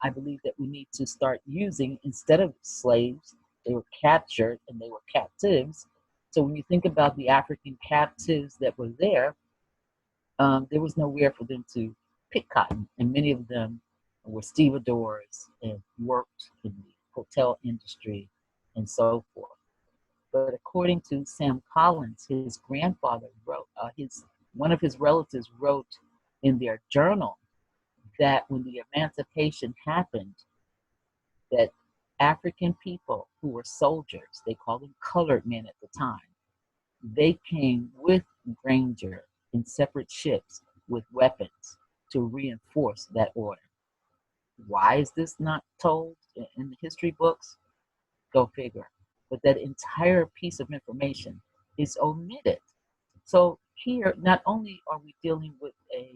I believe that we need to start using, instead of slaves, they were captured and they were captives. So when you think about the African captives that were there was nowhere for them to pick cotton. And many of them were stevedores and worked in the hotel industry and so forth. But according to Sam Collins, his grandfather wrote, one of his relatives wrote in their journal that when the emancipation happened, that African people who were soldiers, they called them colored men at the time, they came with Granger in separate ships with weapons to reinforce that order. Why is this not told in the history books? Go figure. But that entire piece of information is omitted. So here, not only are we dealing with a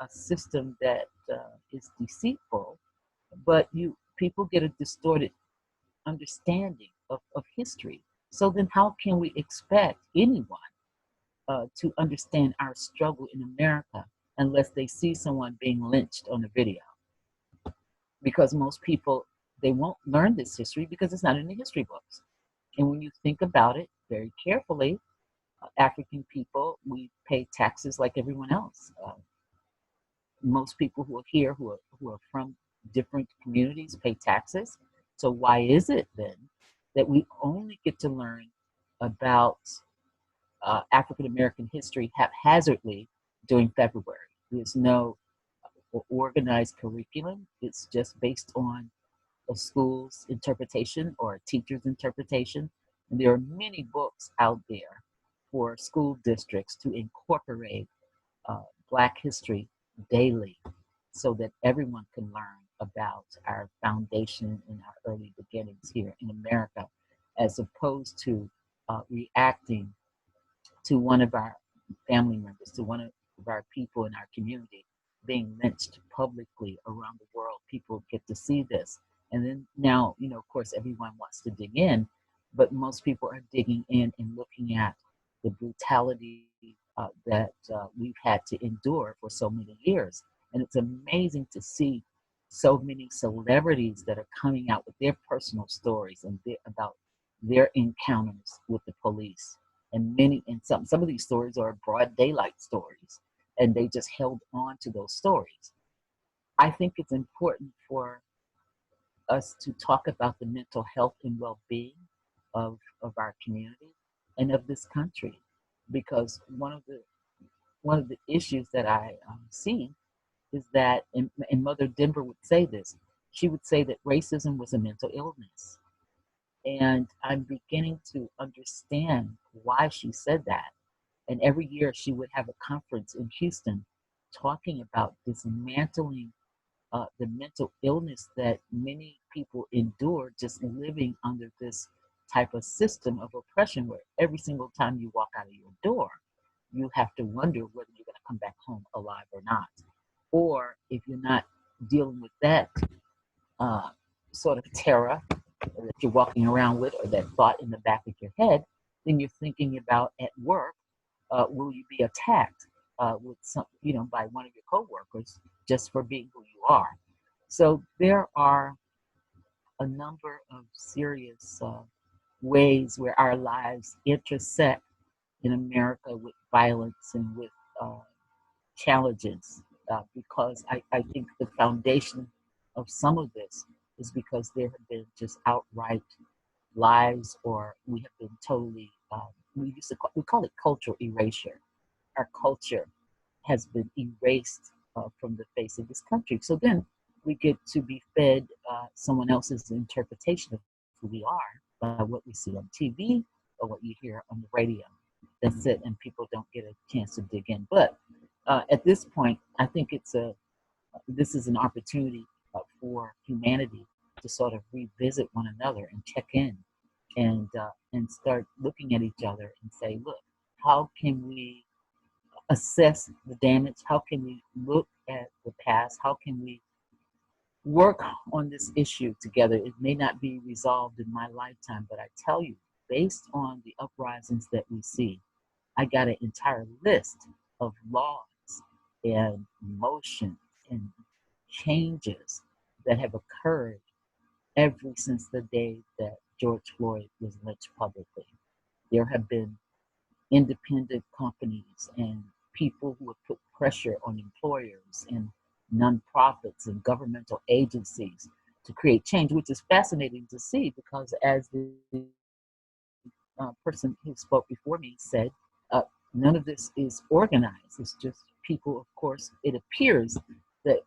system that is deceitful, but people get a distorted understanding of history. So then how can we expect anyone to understand our struggle in America unless they see someone being lynched on a video? Because most people, they won't learn this history because it's not in the history books. And when you think about it very carefully, African people, we pay taxes like everyone else. Most people who are here, who are from different communities, pay taxes. So why is it then that we only get to learn about African American history haphazardly during February? There's no organized curriculum. It's just based on a school's interpretation or a teacher's interpretation. And there are many books out there for school districts to incorporate Black history daily so that everyone can learn about our foundation and our early beginnings here in America as opposed to reacting to one of our family members, to one of our people in our community being lynched publicly around the world. People get to see this. And then now, of course, everyone wants to dig in, but most people are digging in and looking at the brutality that we've had to endure for so many years. And it's amazing to see so many celebrities that are coming out with their personal stories and about their encounters with the police. And some of these stories are broad daylight stories, and they just held on to those stories. I think it's important for us to talk about the mental health and well-being of our community and of this country, because one of the issues that I see is that, and Mother Denver would say this, she would say that racism was a mental illness. And I'm beginning to understand why she said that. And every year she would have a conference in Houston talking about dismantling the mental illness that many people endure just living under this type of system of oppression, where every single time you walk out of your door, you have to wonder whether you're going to come back home alive or not. Or if you're not dealing with that sort of terror that you're walking around with, or that thought in the back of your head, then you're thinking about at work, will you be attacked with some, by one of your coworkers just for being who you are? So there are a number of serious ways where our lives intersect in America with violence and with challenges, because I think the foundation of some of this is because there have been just outright lies, or we have been totally, we call it cultural erasure. Our culture has been erased from the face of this country. So then we get to be fed someone else's interpretation of who we are by what we see on TV or what you hear on the radio. That's it, and people don't get a chance to dig in. But at this point, I think this is an opportunity for humanity to sort of revisit one another and check in and start looking at each other and say, look, how can we assess the damage? How can we look at the past? How can we work on this issue together? It may not be resolved in my lifetime, but I tell you, based on the uprisings that we see, I got an entire list of laws and motions and changes that have occurred ever since the day that George Floyd was lynched publicly. There have been independent companies and people who have put pressure on employers and nonprofits and governmental agencies to create change, which is fascinating to see, because as the person who spoke before me said, none of this is organized. It's just people, of course, it appears that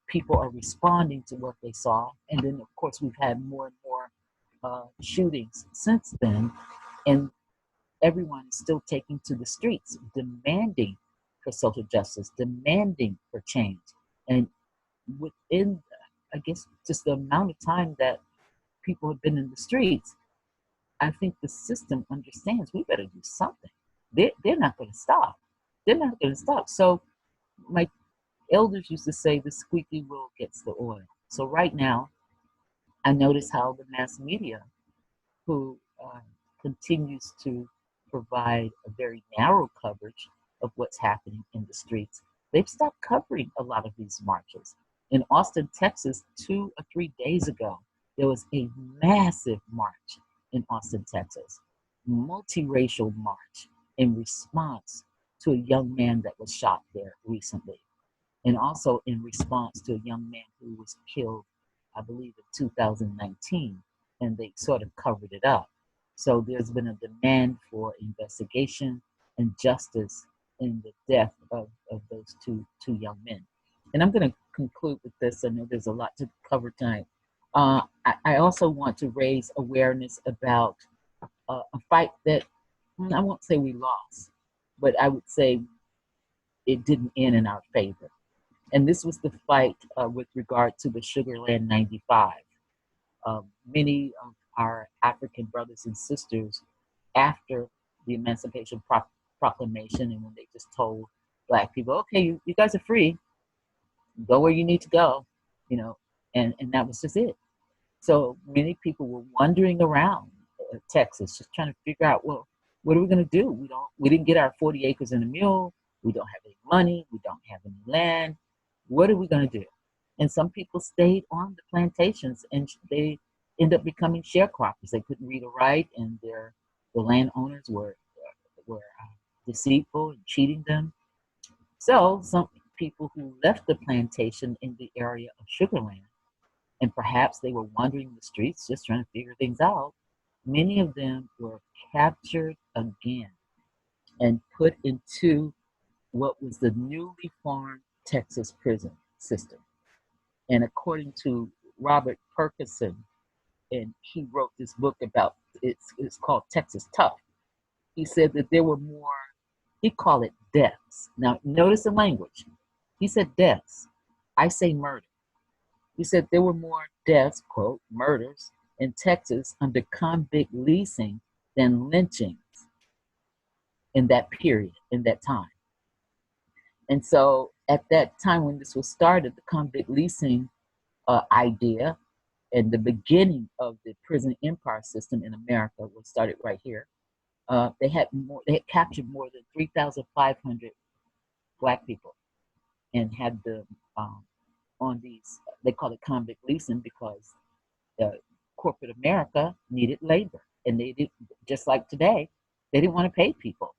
people are responding to what they saw. And then, of course, we've had more and more shootings since then. And everyone is still taking to the streets, demanding for social justice, demanding for change. And within, I guess, just the amount of time that people have been in the streets, I think the system understands we better do something. They're not going to stop. They're not going to stop. So my elders used to say the squeaky wheel gets the oil. So right now, I notice how the mass media, who continues to provide a very narrow coverage of what's happening in the streets, they've stopped covering a lot of these marches. In Austin, Texas, 2 or 3 days ago, there was a massive march in Austin, Texas, multiracial march in response to a young man that was shot there recently, and also in response to a young man who was killed, I believe, in 2019, and they sort of covered it up. So there's been a demand for investigation and justice in the death of those two young men. And I'm going to conclude with this. I know there's a lot to cover tonight. I also want to raise awareness about a fight that I won't say we lost, but I would say it didn't end in our favor. And this was the fight with regard to the Sugarland 95. Many of our African brothers and sisters after the Emancipation Proclamation, and when they just told Black people, okay, you guys are free, go where you need to go, you know, and that was just it. So many people were wandering around Texas, just trying to figure out, well, what are we going to do? We didn't get our 40 acres and a mule. We don't have any money. We don't have any land. What are we going to do? And some people stayed on the plantations, and they end up becoming sharecroppers. They couldn't read or write, and the landowners were deceitful and cheating them. So some people who left the plantation in the area of Sugarland, and perhaps they were wandering the streets just trying to figure things out, many of them were captured again and put into what was the newly formed Texas prison system. And according to Robert Perkinson, and he wrote this book about, it's called Texas Tough. He said that there were more, he called it deaths. Now notice the language. He said deaths. I say murder. He said there were more deaths, quote, murders, in Texas under convict leasing than lynchings in that period, in that time. And so at that time when this was started, the convict leasing idea and the beginning of the prison empire system in America was started right here. They had captured more than 3,500 Black people and had them on these, they call it convict leasing because corporate America needed labor, and they did, just like today, they didn't want to pay people.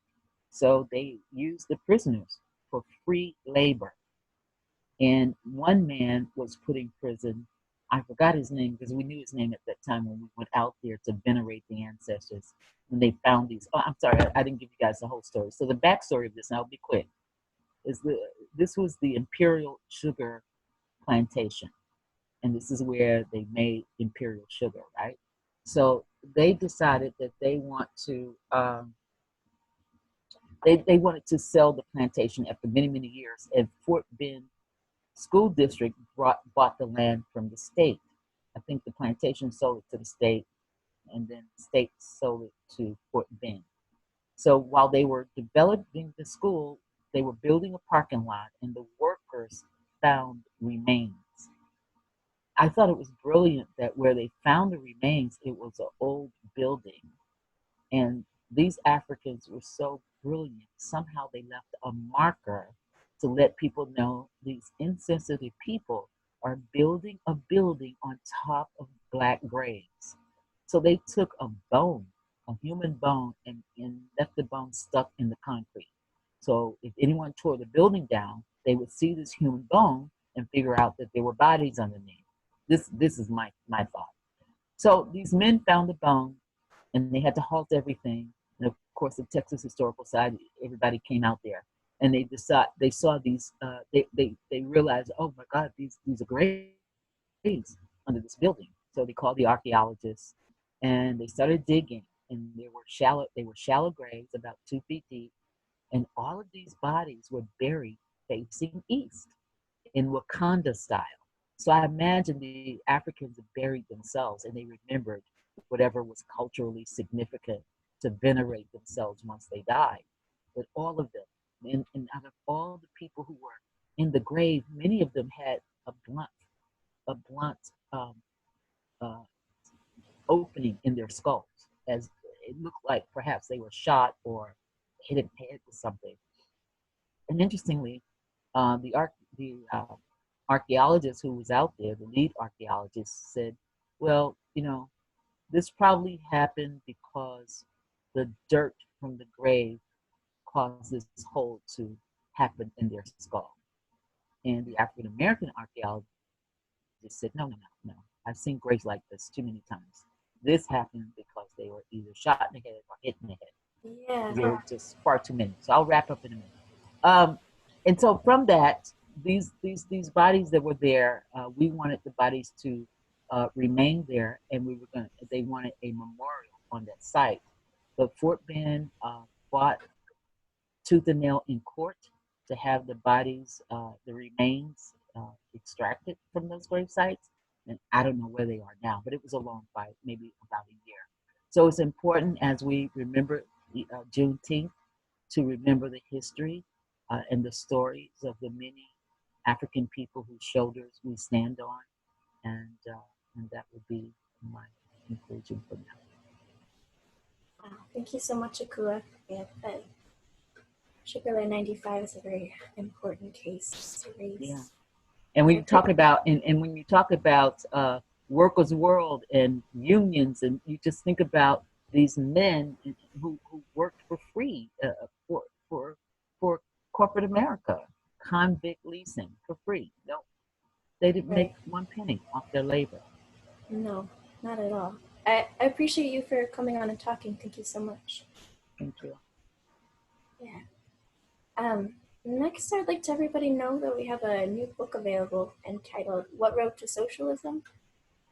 So they used the prisoners for free labor. And one man was put in prison. I forgot his name because we knew his name at that time when we went out there to venerate the ancestors. When they found these, oh, I'm sorry, I didn't give you guys the whole story. So the backstory of this, and I'll be quick, is this was the imperial sugar plantation. And this is where they made imperial sugar, right? So they decided that they want to, they wanted to sell the plantation after many, many years. And Fort Bend School District bought the land from the state. I think the plantation sold it to the state, and then the state sold it to Fort Bend. So while they were developing the school, they were building a parking lot, and the workers found remains. I thought it was brilliant that where they found the remains, it was an old building. And these Africans were so brilliant. Somehow they left a marker to let people know these insensitive people are building a building on top of Black graves. So they took a bone, a human bone, and left the bone stuck in the concrete. So if anyone tore the building down, they would see this human bone and figure out that there were bodies underneath. This is my thought. So these men found the bone, and they had to halt everything. And of course, the Texas Historical Society, everybody came out there, and they saw these. They realized, oh my God, these are graves under this building. So they called the archaeologists, and they started digging. And they were shallow graves, about 2 feet deep, and all of these bodies were buried facing east in Wakanda style. So I imagine the Africans buried themselves, and they remembered whatever was culturally significant to venerate themselves once they died. But all of them, and out of all the people who were in the grave, many of them had a blunt opening in their skulls, as it looked like perhaps they were shot or hit in the head with something. And interestingly, the archaeologist who was out there, the lead archaeologist, said, well, this probably happened because the dirt from the grave caused this hole to happen in their skull. And the African American archaeologist said, no. I've seen graves like this too many times. This happened because they were either shot in the head or hit in the head. Yeah. There were just far too many. So I'll wrap up in a minute. And so from that, these bodies that were there, we wanted the bodies to remain there, and they wanted a memorial on that site. But Fort Bend fought tooth and nail in court to have the bodies, the remains extracted from those grave sites. And I don't know where they are now, but it was a long fight, maybe about a year. So it's important as we remember Juneteenth to remember the history and the stories of the many African people whose shoulders we stand on, and that would be my conclusion for now. Wow, thank you so much, Akua. Yeah, Sugarland 95 is a very important case to raise. Yeah. And when you talk about and when you talk about workers' world and unions, and you just think about these men who worked for free for corporate America, convict leasing for free. No, they didn't make one penny off their labor. No, not at all. I appreciate you for coming on and talking. Thank you so much. Thank you. Yeah. Next, I'd like to everybody know that we have a new book available entitled What Road to Socialism?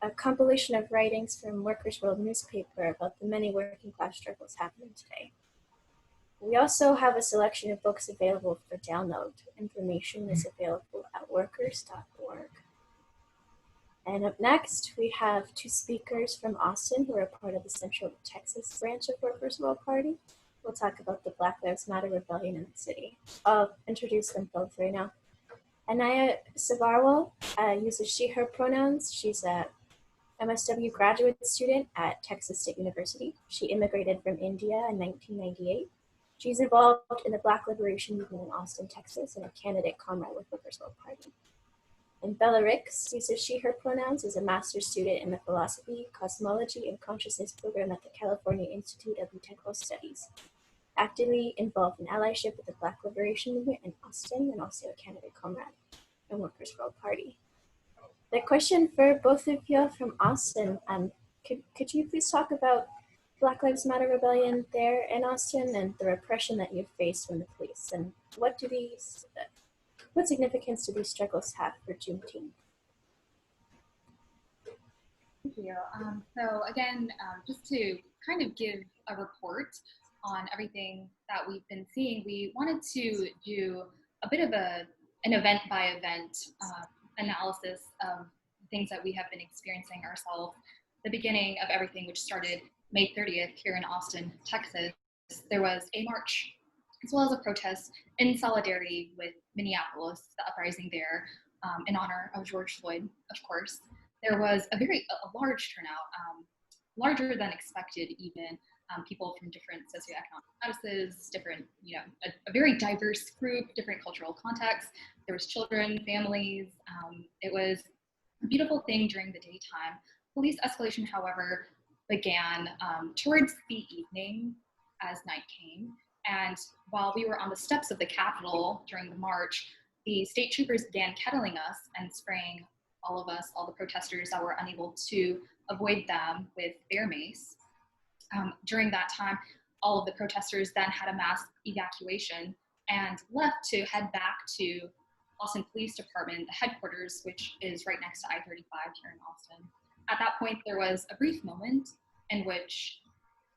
A compilation of writings from Workers' World newspaper about the many working class struggles happening today. We also have a selection of books available for download. Information is available at workers.org. And up next, we have two speakers from Austin who are part of the Central Texas branch of Workers' World Party. We'll talk about the Black Lives Matter rebellion in the city. I'll introduce them both right now. Anaya Savarwal uses she, her pronouns. She's a MSW graduate student at Texas State University. She immigrated from India in 1998. She's involved in the Black Liberation Movement in Austin, Texas, and a candidate comrade with Workers' World Party. And Bella Ricks uses she, her pronouns, is a master's student in the Philosophy, Cosmology, and Consciousness program at the California Institute of Integral Studies. Actively involved in allyship with the Black Liberation Movement in Austin, and also a candidate comrade in Workers' World Party. The question for both of you from Austin, could you please talk about Black Lives Matter rebellion there in Austin and the repression that you've faced from the police, and what significance do these struggles have for Juneteenth? Thank you. So again, just to kind of give a report on everything that we've been seeing, we wanted to do a bit of an event by event analysis of things that we have been experiencing ourselves. The beginning of everything, which started May 30th here in Austin, Texas, there was a march as well as a protest in solidarity with Minneapolis, the uprising there, in honor of George Floyd, of course. There was a large turnout, larger than expected even, people from different socioeconomic statuses, different, a very diverse group, different cultural contexts. There was children, families. It was a beautiful thing during the daytime. Police escalation, however, began towards the evening as night came. And while we were on the steps of the Capitol during the march, the state troopers began kettling us and spraying all of us, all the protesters that were unable to avoid them, with bear mace. During that time, all of the protesters then had a mass evacuation and left to head back to Austin Police Department, the headquarters, which is right next to I-35 here in Austin. At that point, there was a brief moment in which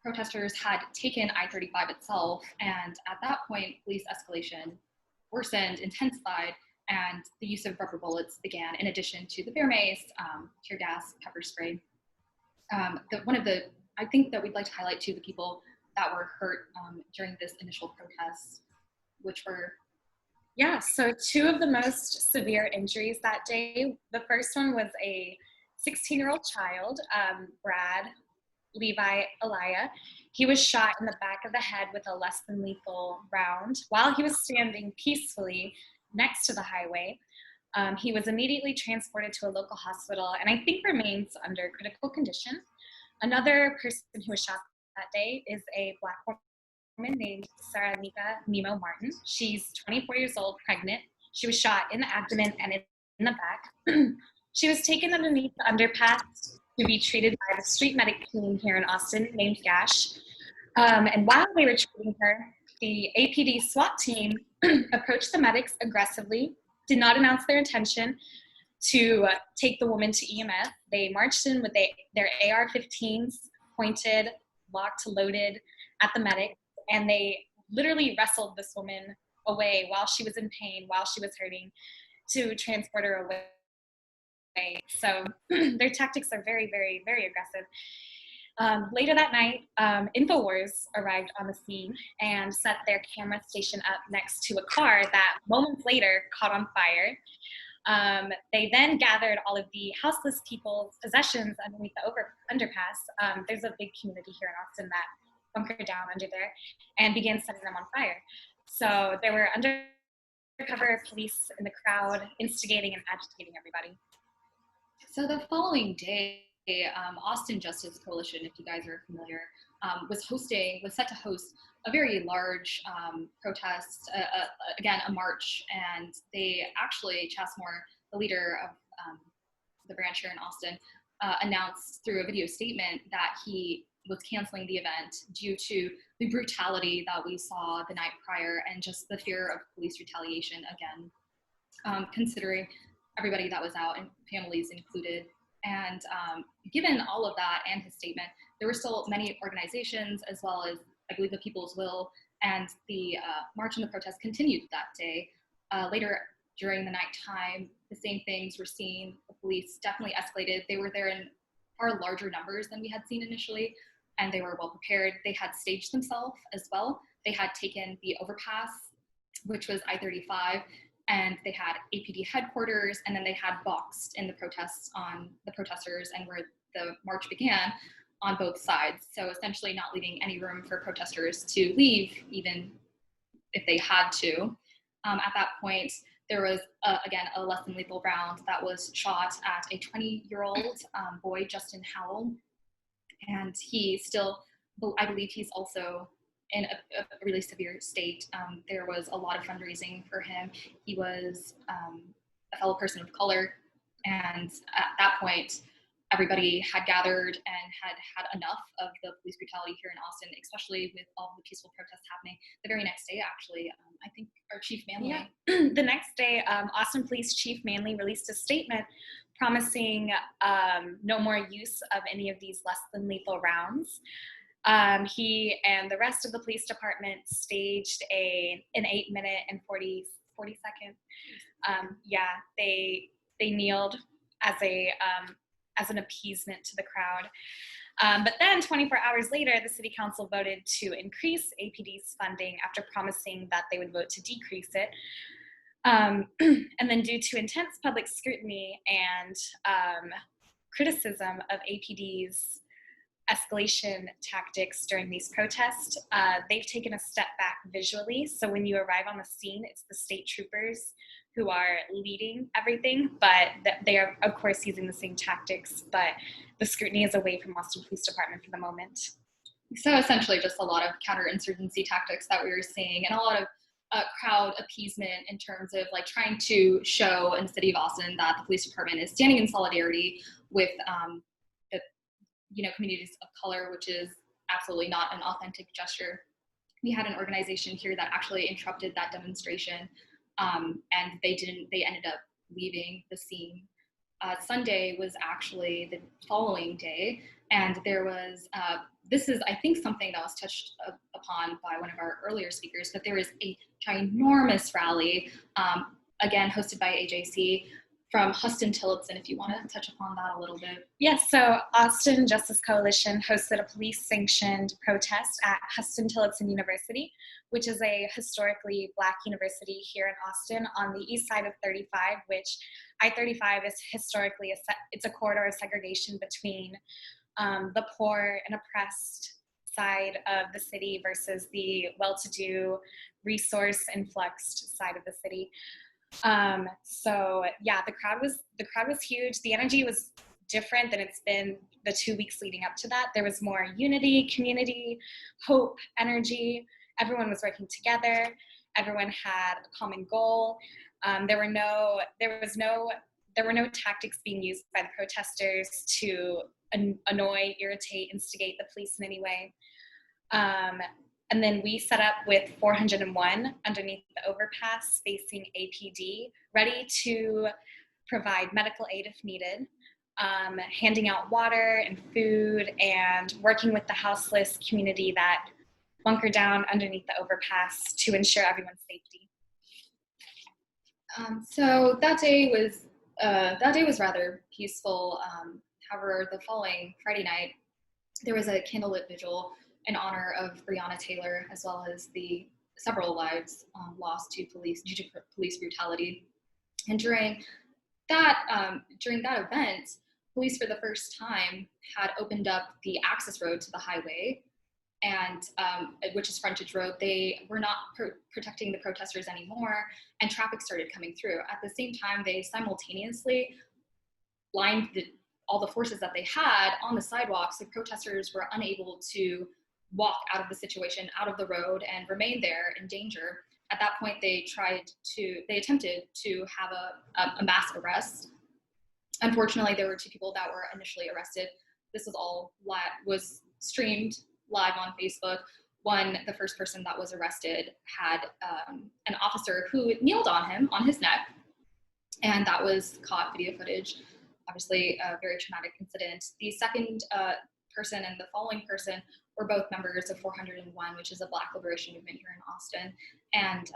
protesters had taken I-35 itself, and at that point, police escalation worsened, intensified, and the use of rubber bullets began, in addition to the bear mace, tear gas, pepper spray. I think that we'd like to highlight too the people that were hurt during this initial protest, which were. Yeah, so two of the most severe injuries that day. The first one was a 16-year-old child, Brad Levi Elia. He was shot in the back of the head with a less than lethal round while he was standing peacefully next to the highway. He was immediately transported to a local hospital and I think remains under critical condition. Another person who was shot that day is a Black woman named Sarah Nika Nemo Martin. She's 24 years old, pregnant. She was shot in the abdomen and in the back. She was taken underneath the underpass to be treated by the street medic team here in Austin named Gash. And while they were treating her, the APD SWAT team approached the medics aggressively, did not announce their intention to take the woman to EMS. They marched in with their AR-15s pointed, locked, loaded at the medic, and they literally wrestled this woman away while she was in pain, while she was hurting, to transport her away So their tactics are very, very, very aggressive. Later that night, InfoWars arrived on the scene and set their camera station up next to a car that moments later caught on fire. They then gathered all of the houseless people's possessions underneath the underpass. There's a big community here in Austin that bunkered down under there and began setting them on fire. So there were undercover police in the crowd instigating and agitating everybody. So the following day, Austin Justice Coalition, if you guys are familiar, was set to host a very large protest, again, a march, and they actually, Chasmore, the leader of the branch here in Austin, announced through a video statement that he was canceling the event due to the brutality that we saw the night prior and just the fear of police retaliation again, considering everybody that was out and families included. And given all of that and his statement, there were still many organizations, as well as, I believe, the People's Will, and the march and the protest continued that day. Later during the nighttime, the same things were seen. The police definitely escalated. They were there in far larger numbers than we had seen initially, and they were well prepared. They had staged themselves as well. They had taken the overpass, which was I-35, and they had APD headquarters, and then they had boxed in the protests on the protesters and where the march began on both sides. So essentially not leaving any room for protesters to leave, even if they had to. At that point, there was, again, a less than lethal round that was shot at a 20-year-old boy, Justin Howell. And he still, I believe he's also in a really severe state. There was a lot of fundraising for him. He was a fellow person of color. And at that point, everybody had gathered and had enough of the police brutality here in Austin, especially with all the peaceful protests happening. The very next day, actually, I think our Chief Manley. Yeah. The next day, Austin Police Chief Manley released a statement promising no more use of any of these less than lethal rounds. He and the rest of the police department staged an 8-minute and 40 second. They kneeled as an appeasement to the crowd. But then 24 hours later, the city council voted to increase APD's funding after promising that they would vote to decrease it. And then due to intense public scrutiny and criticism of APD's escalation tactics during these protests, they've taken a step back visually. So when you arrive on the scene, it's the state troopers who are leading everything, but they are, of course, using the same tactics, but the scrutiny is away from Austin Police Department for the moment. So essentially just a lot of counterinsurgency tactics that we were seeing, and a lot of crowd appeasement in terms of like trying to show in the city of Austin that the police department is standing in solidarity with the communities of color, which is absolutely not an authentic gesture. We had an organization here that actually interrupted that demonstration, and they ended up leaving the scene. Sunday was actually the following day, and there was, this is, I think, something that was touched upon by one of our earlier speakers, but there was a ginormous rally, again, hosted by AJC, from Huston Tillotson, if you want to touch upon that a little bit. Yes, so Austin Justice Coalition hosted a police-sanctioned protest at Huston Tillotson University, which is a historically Black university here in Austin on the east side of 35, which I-35 is historically, it's a corridor of segregation between the poor and oppressed side of the city versus the well-to-do, resource-influxed side of the city. So yeah, the crowd was huge. The energy was different than it's been the 2 weeks leading up to that. There was more unity, community, hope, energy. Everyone was working together. Everyone had a common goal. There were no tactics being used by the protesters to annoy, irritate, instigate the police in any way. And then we set up with 401 underneath the overpass facing APD, ready to provide medical aid if needed, handing out water and food, and working with the houseless community that bunkered down underneath the overpass to ensure everyone's safety. So that day was that day was rather peaceful. However, the following Friday night, there was a candlelit vigil in honor of Breonna Taylor, as well as the several lives lost to police due to police brutality. And during that event, police for the first time had opened up the access road to the highway, and which is frontage road. They were not protecting the protesters anymore, and traffic started coming through. At the same time, they simultaneously lined all the forces that they had on the sidewalks. The protesters were unable to walk out of the situation, out of the road, and remain there in danger. At that point, they attempted to have a mass arrest. Unfortunately, there were 2 people that were initially arrested. This was all was streamed live on Facebook. The first person that was arrested had an officer who kneeled on him, on his neck, and that was caught video footage. Obviously, a very traumatic incident. The second person and the following person were both members of 401, which is a Black liberation movement here in Austin. And,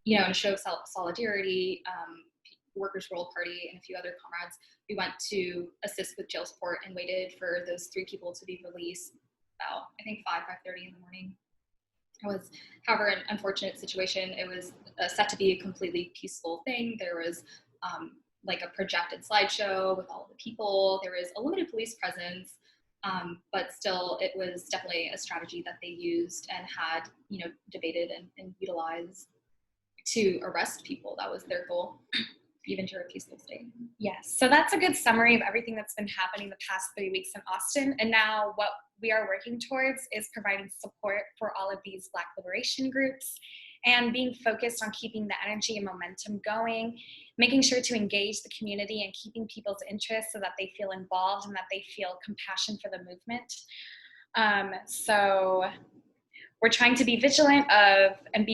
in a show of solidarity, Workers' World Party and a few other comrades, we went to assist with jail support and waited for those 3 people to be released about, I think, 5:30 in the morning. It was, however, an unfortunate situation. It was set to be a completely peaceful thing. There was like a projected slideshow with all the people. There was a limited police presence, but still it was definitely a strategy that they used and had, debated and utilized to arrest people. That was their goal, even to a peaceful state. Yes, so that's a good summary of everything that's been happening the past 3 weeks in Austin. And now what we are working towards is providing support for all of these Black liberation groups and being focused on keeping the energy and momentum going, making sure to engage the community and keeping people's interest so that they feel involved and that they feel compassion for the movement. So we're trying to be vigilant of and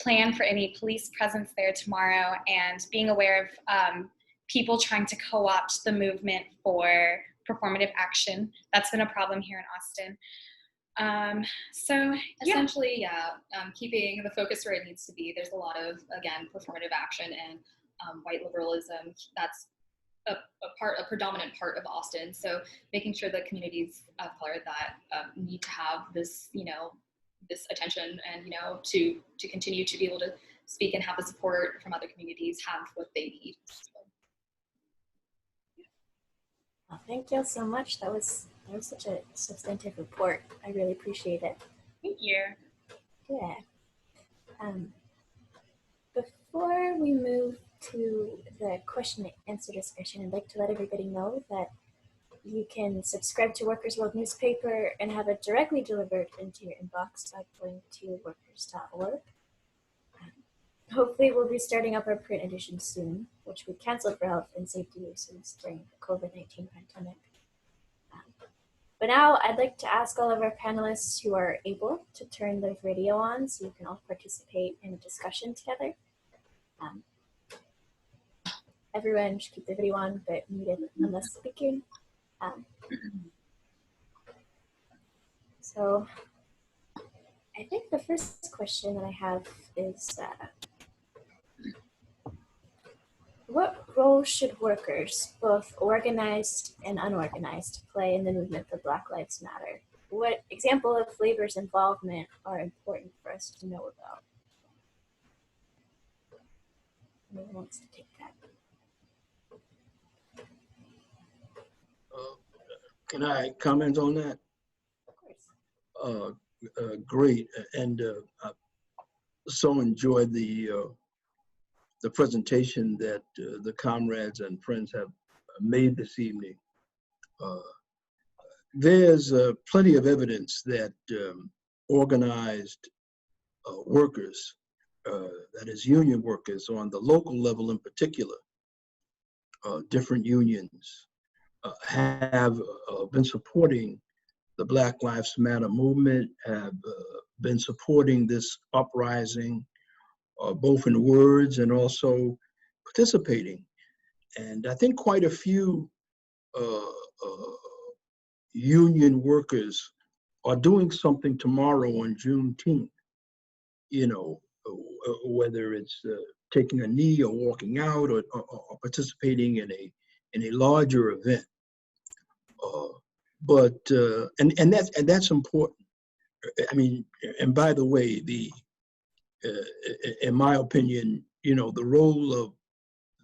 plan for any police presence there tomorrow, and being aware of people trying to co-opt the movement for performative action. That's been a problem here in Austin. Essentially, keeping the focus where it needs to be. There's a lot of, again, performative action and white liberalism. That's a predominant part of Austin. So making sure that communities of color that need to have this, this attention and, to continue to be able to speak and have the support from other communities, have what they need. Well, thank you so much. That was such a substantive report. I really appreciate it. Thank you. Yeah. Before we move to the question and answer discussion, I'd like to let everybody know that you can subscribe to Workers World newspaper and have it directly delivered into your inbox by going to workers.org. Hopefully we'll be starting up our print edition soon, which we canceled for health and safety reasons during the COVID-19 pandemic. But now I'd like to ask all of our panelists who are able to turn their video on so you can all participate in a discussion together. Everyone should keep the video on, but muted unless speaking. So I think the first question that I have is, what role should workers, both organized and unorganized, play in the movement for Black Lives Matter? What example of labor's involvement are important for us to know about? Who wants to take that? Can I comment on that? Of course. Great, and I so enjoyed the presentation that the comrades and friends have made this evening. There's plenty of evidence that organized workers, that is union workers on the local level in particular, different unions, have been supporting the Black Lives Matter movement, have been supporting this uprising, both in words and also participating. And I think quite a few union workers are doing something tomorrow on Juneteenth, whether it's taking a knee or walking out or participating in a larger event. And that's important. I mean, and by the way, in my opinion, the role of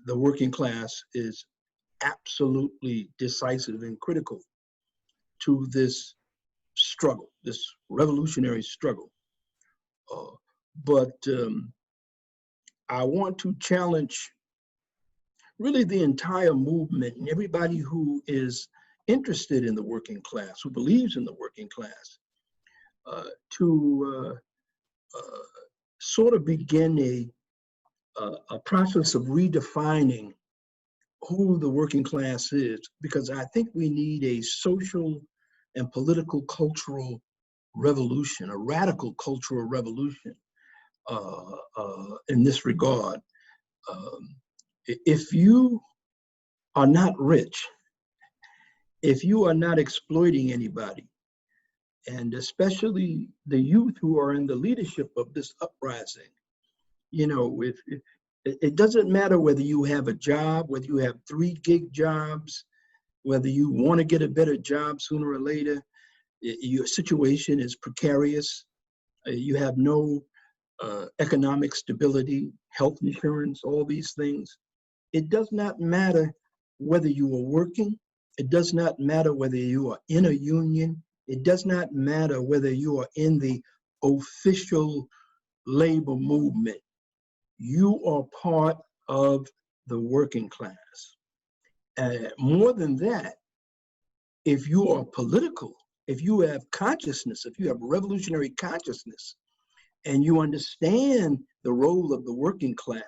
the working class is absolutely decisive and critical to this struggle, this revolutionary struggle. But I want to challenge really the entire movement and everybody who is interested in the working class, who believes in the working class, to sort of begin a process of redefining who the working class is, because I think we need a social and political cultural revolution, a radical cultural revolution in this regard. If you are not rich, if you are not exploiting anybody, and especially the youth who are in the leadership of this uprising, it doesn't matter whether you have a job, whether you have 3-gig jobs, whether you want to get a better job sooner or later, your situation is precarious, you have no economic stability, health insurance, all these things. It does not matter whether you are working. It does not matter whether you are in a union. It does not matter whether you are in the official labor movement. You are part of the working class. More than that, if you are political, if you have consciousness, if you have revolutionary consciousness, and you understand the role of the working class,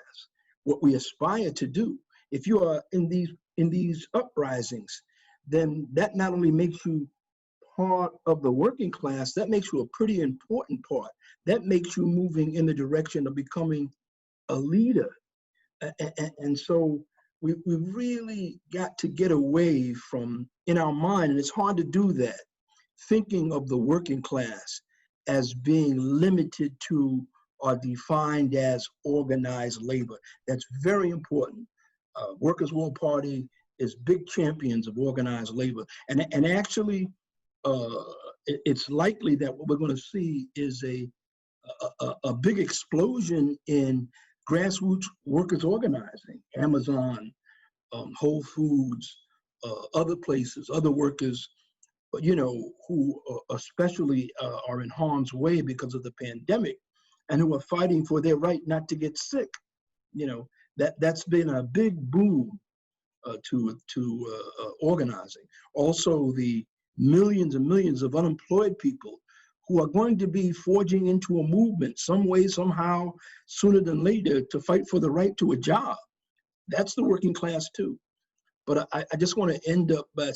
what we aspire to do, if you are in these uprisings, then that not only makes you part of the working class, that makes you a pretty important part. That makes you moving in the direction of becoming a leader. And so we really got to get away from, in our mind, and it's hard to do that, thinking of the working class as being limited to or defined as organized labor. That's very important. Workers' World Party is big champions of organized labor. And actually, it's likely that what we're going to see is a big explosion in grassroots workers organizing. Amazon, Whole Foods, other places, other workers, who especially are in harm's way because of the pandemic and who are fighting for their right not to get sick. That's been a big boom to organizing. Also, the millions and millions of unemployed people who are going to be forging into a movement some way, somehow, sooner than later, to fight for the right to a job. That's the working class too. But I just want to end up by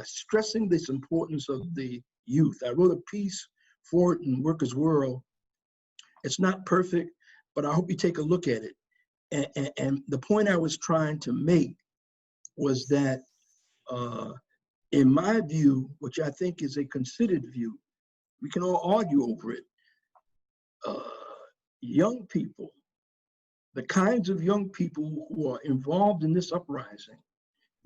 stressing this importance of the youth. I wrote a piece for it in Workers' World. It's not perfect, but I hope you take a look at it. And the point I was trying to make was that, in my view, which I think is a considered view, we can all argue over it, young people, the kinds of young people who are involved in this uprising,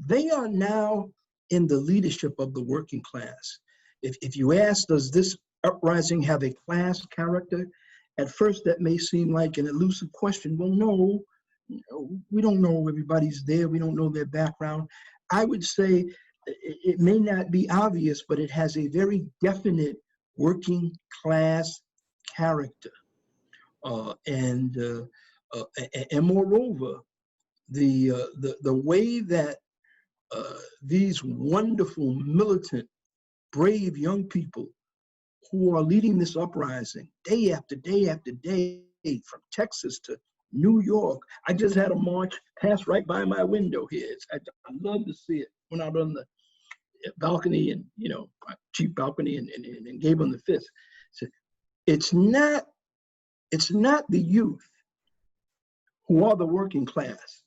they are now in the leadership of the working class. If you ask, does this uprising have a class character? At first, that may seem like an elusive question. Well, no, we don't know everybody's there. We don't know their background. I would say it may not be obvious, but it has a very definite working class character. And moreover, the way that these wonderful, militant, brave young people who are leading this uprising day after day after day, from Texas to New York. I just had a march pass right by my window here. I love to see it. Went out on the balcony and, cheap balcony and gave them the fist. So it's not the youth who are the working class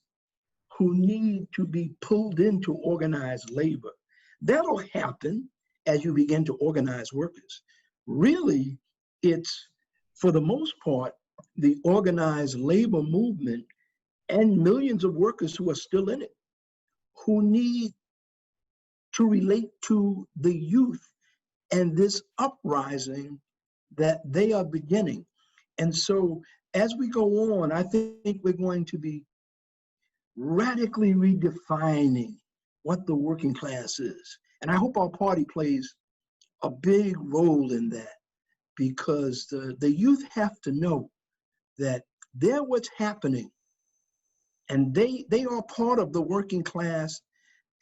who need to be pulled into organized labor. That'll happen as you begin to organize workers. Really, it's, for the most part, the organized labor movement and millions of workers who are still in it, who need to relate to the youth and this uprising that they are beginning. And so as we go on, I think we're going to be radically redefining what the working class is. And I hope our party plays a big role in that, because the youth have to know that they're what's happening, and they are part of the working class.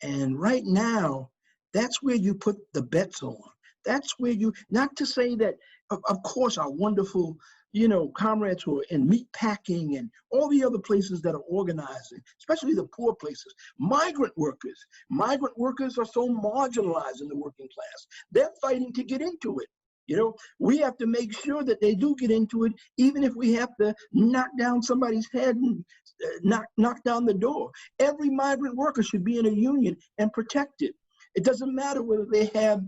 And right now, that's where you put the bets on. That's where you, not to say that, of course, our wonderful, comrades who are in meat packing and all the other places that are organizing, especially the poor places, migrant workers. Migrant workers are so marginalized in the working class. They're fighting to get into it. We have to make sure that they do get into it, even if we have to knock down somebody's head and knock down the door. Every migrant worker should be in a union and protected. It doesn't matter whether they have,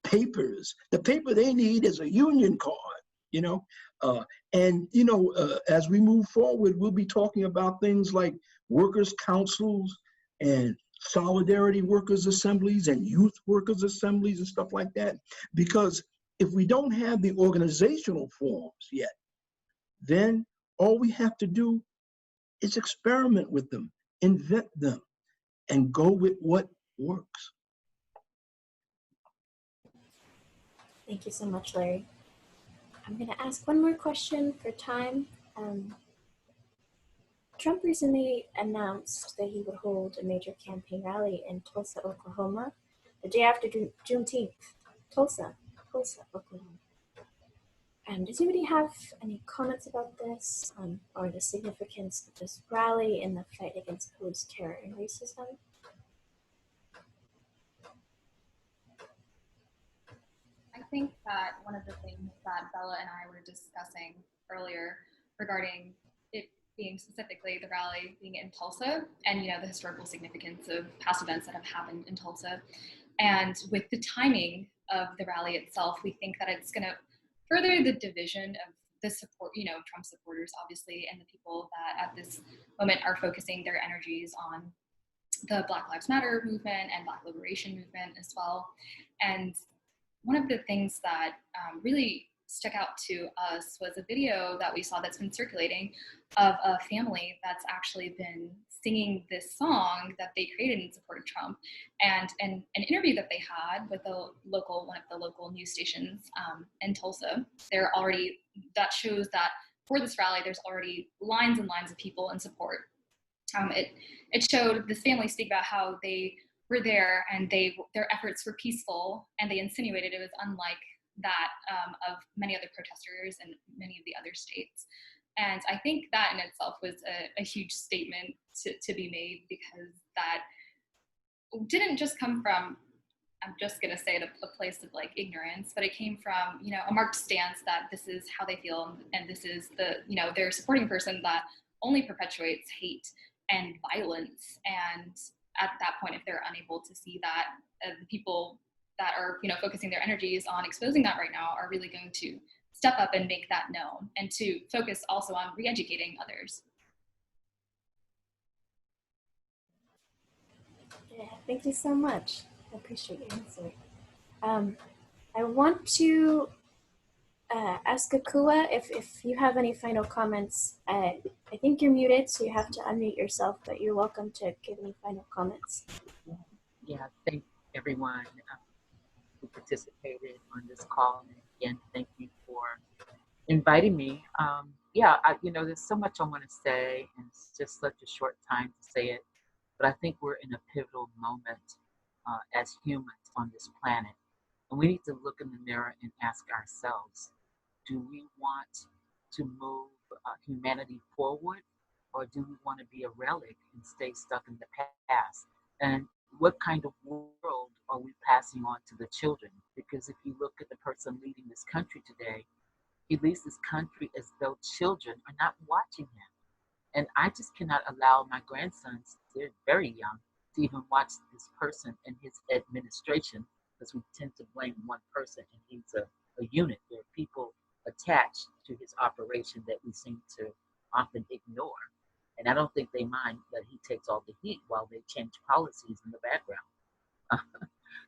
papers. The paper they need is a union card, as we move forward, we'll be talking about things like workers' councils and solidarity workers' assemblies and youth workers' assemblies and stuff like that. Because if we don't have the organizational forms yet, then all we have to do is experiment with them, invent them, and go with what works. Thank you so much, Larry. I'm going to ask one more question for time. Trump recently announced that he would hold a major campaign rally in Tulsa, Oklahoma, the day after Juneteenth. Tulsa, Oklahoma. Does anybody have any comments about this, or the significance of this rally in the fight against police terror and racism? I think that one of the things that Bella and I were discussing earlier regarding it being specifically the rally being in Tulsa and, the historical significance of past events that have happened in Tulsa. And with the timing of the rally itself, we think that it's going to further the division of the support, Trump supporters, obviously, and the people that at this moment are focusing their energies on the Black Lives Matter movement and Black liberation movement as well. And one of the things that really stuck out to us was a video that we saw that's been circulating of a family that's actually been singing this song that they created in support of Trump, and an interview that they had with one of the local news stations in Tulsa. That shows that for this rally, there's already lines and lines of people in support. It showed this family speak about how they were there and their efforts were peaceful, and they insinuated it was unlike that of many other protesters in many of the other states. And I think that in itself was a huge statement to be made, because that didn't just come from, I'm just going to say it, a place of ignorance, but it came from, a marked stance that this is how they feel, and this is their supporting person that only perpetuates hate and violence. And at that point, if they're unable to see that, the people that are, focusing their energies on exposing that right now are really going to step up and make that known, and to focus also on re-educating others. Yeah, thank you so much. I appreciate your answer. I want to ask Akua if you have any final comments. I think you're muted, so you have to unmute yourself, but you're welcome to give any final comments. Yeah, thank everyone who participated on this call. And again, thank you for inviting me. There's so much I want to say, and it's just such a short time to say it, but I think we're in a pivotal moment as humans on this planet. And we need to look in the mirror and ask ourselves, do we want to move humanity forward, or do we want to be a relic and stay stuck in the past? And what kind of world are we passing on to the children? Because if you look at the person leading this country today, he leads this country as though children are not watching him. And I just cannot allow my grandsons, they're very young, to even watch this person and his administration, because we tend to blame one person and he's a unit. There are people attached to his operation that we seem to often ignore. And I don't think they mind that he takes all the heat while they change policies in the background.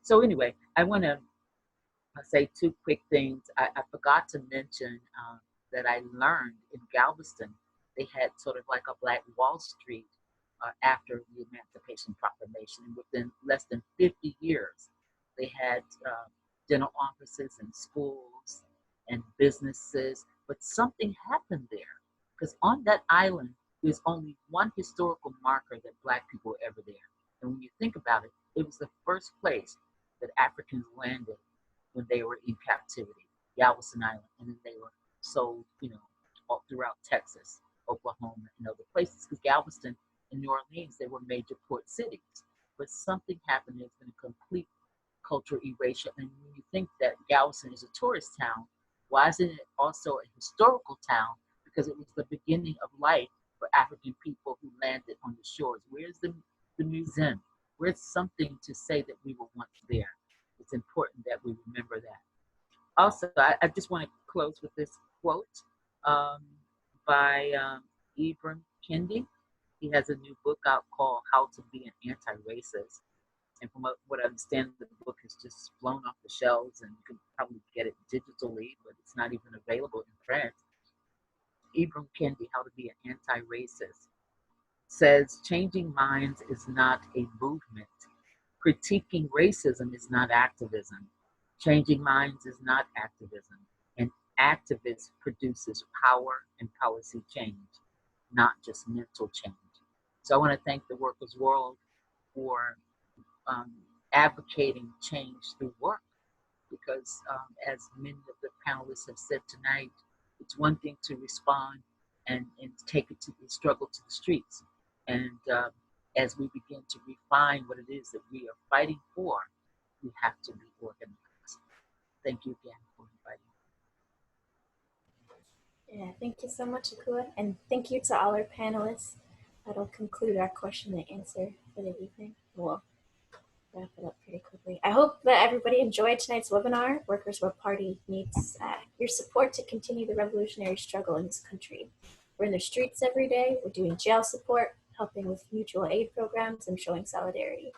So anyway, I want to say two quick things. I forgot to mention that I learned in Galveston, they had sort of like a Black Wall Street after the Emancipation Proclamation. And within less than 50 years, they had dental offices and schools and businesses. But something happened there, because on that island, there's only one historical marker that Black people were ever there. And when you think about it, it was the first place that Africans landed when they were in captivity, Galveston Island, and then they were sold, all throughout Texas, Oklahoma, and other places. Because Galveston and New Orleans, they were major port cities. But something happened, there's been a complete cultural erasure. And when you think that Galveston is a tourist town, why isn't it also a historical town? Because it was the beginning of life for African people who landed on the shores. Where's the museum? Where's something to say that we were once there? It's important that we remember that. Also, I just want to close with this quote by Ibram Kendi. He has a new book out called How to Be an Anti-Racist. And from what I understand, the book has just flown off the shelves, and you can probably get it digitally, but it's not even available in print. Ibram Kendi, How to Be an Anti-Racist, says changing minds is not a movement. Critiquing racism is not activism. Changing minds is not activism. An activist produces power and policy change, not just mental change. So I want to thank the Workers' World for advocating change through work, because as many of the panelists have said tonight, it's one thing to respond and take it to the struggle to the streets. And as we begin to refine what it is that we are fighting for, we have to be organized. Thank you again for inviting me. Yeah, thank you so much, Akua. And thank you to all our panelists. That'll conclude our question and answer for the evening. We'll wrap it up pretty quickly. I hope that everybody enjoyed tonight's webinar. Workers' World Party needs your support to continue the revolutionary struggle in this country. We're in the streets every day. We're doing jail support, helping with mutual aid programs, and showing solidarity.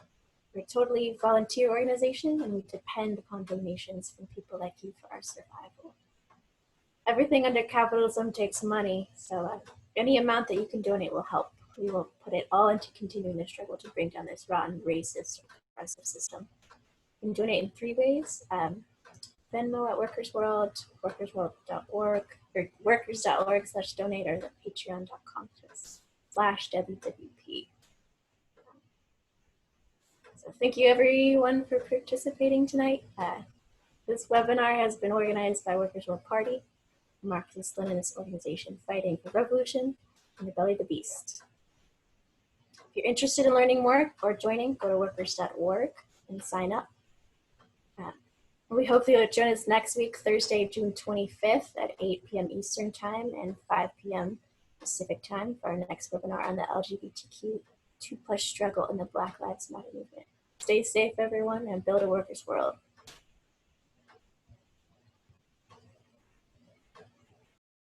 We're a totally volunteer organization, and we depend upon donations from people like you for our survival. Everything under capitalism takes money, so any amount that you can donate will help. We will put it all into continuing the struggle to bring down this rotten, racist, oppressive system. You can donate in 3 ways. Venmo at Workers World, workersworld.org, or workers.org/donate, or the patreon.com/WWP. So thank you everyone for participating tonight. This webinar has been organized by Workers' World Party, a Marxist-Leninist organization fighting for revolution in the belly of the beast. If you're interested in learning more or joining, go to workers.org and sign up. We hope you'll join us next week, Thursday, June 25th at 8 p.m. Eastern Time and 5 p.m. Pacific Time for our next webinar on the LGBTQ2+ struggle in the Black Lives Matter movement. Stay safe, everyone, and build a workers' world.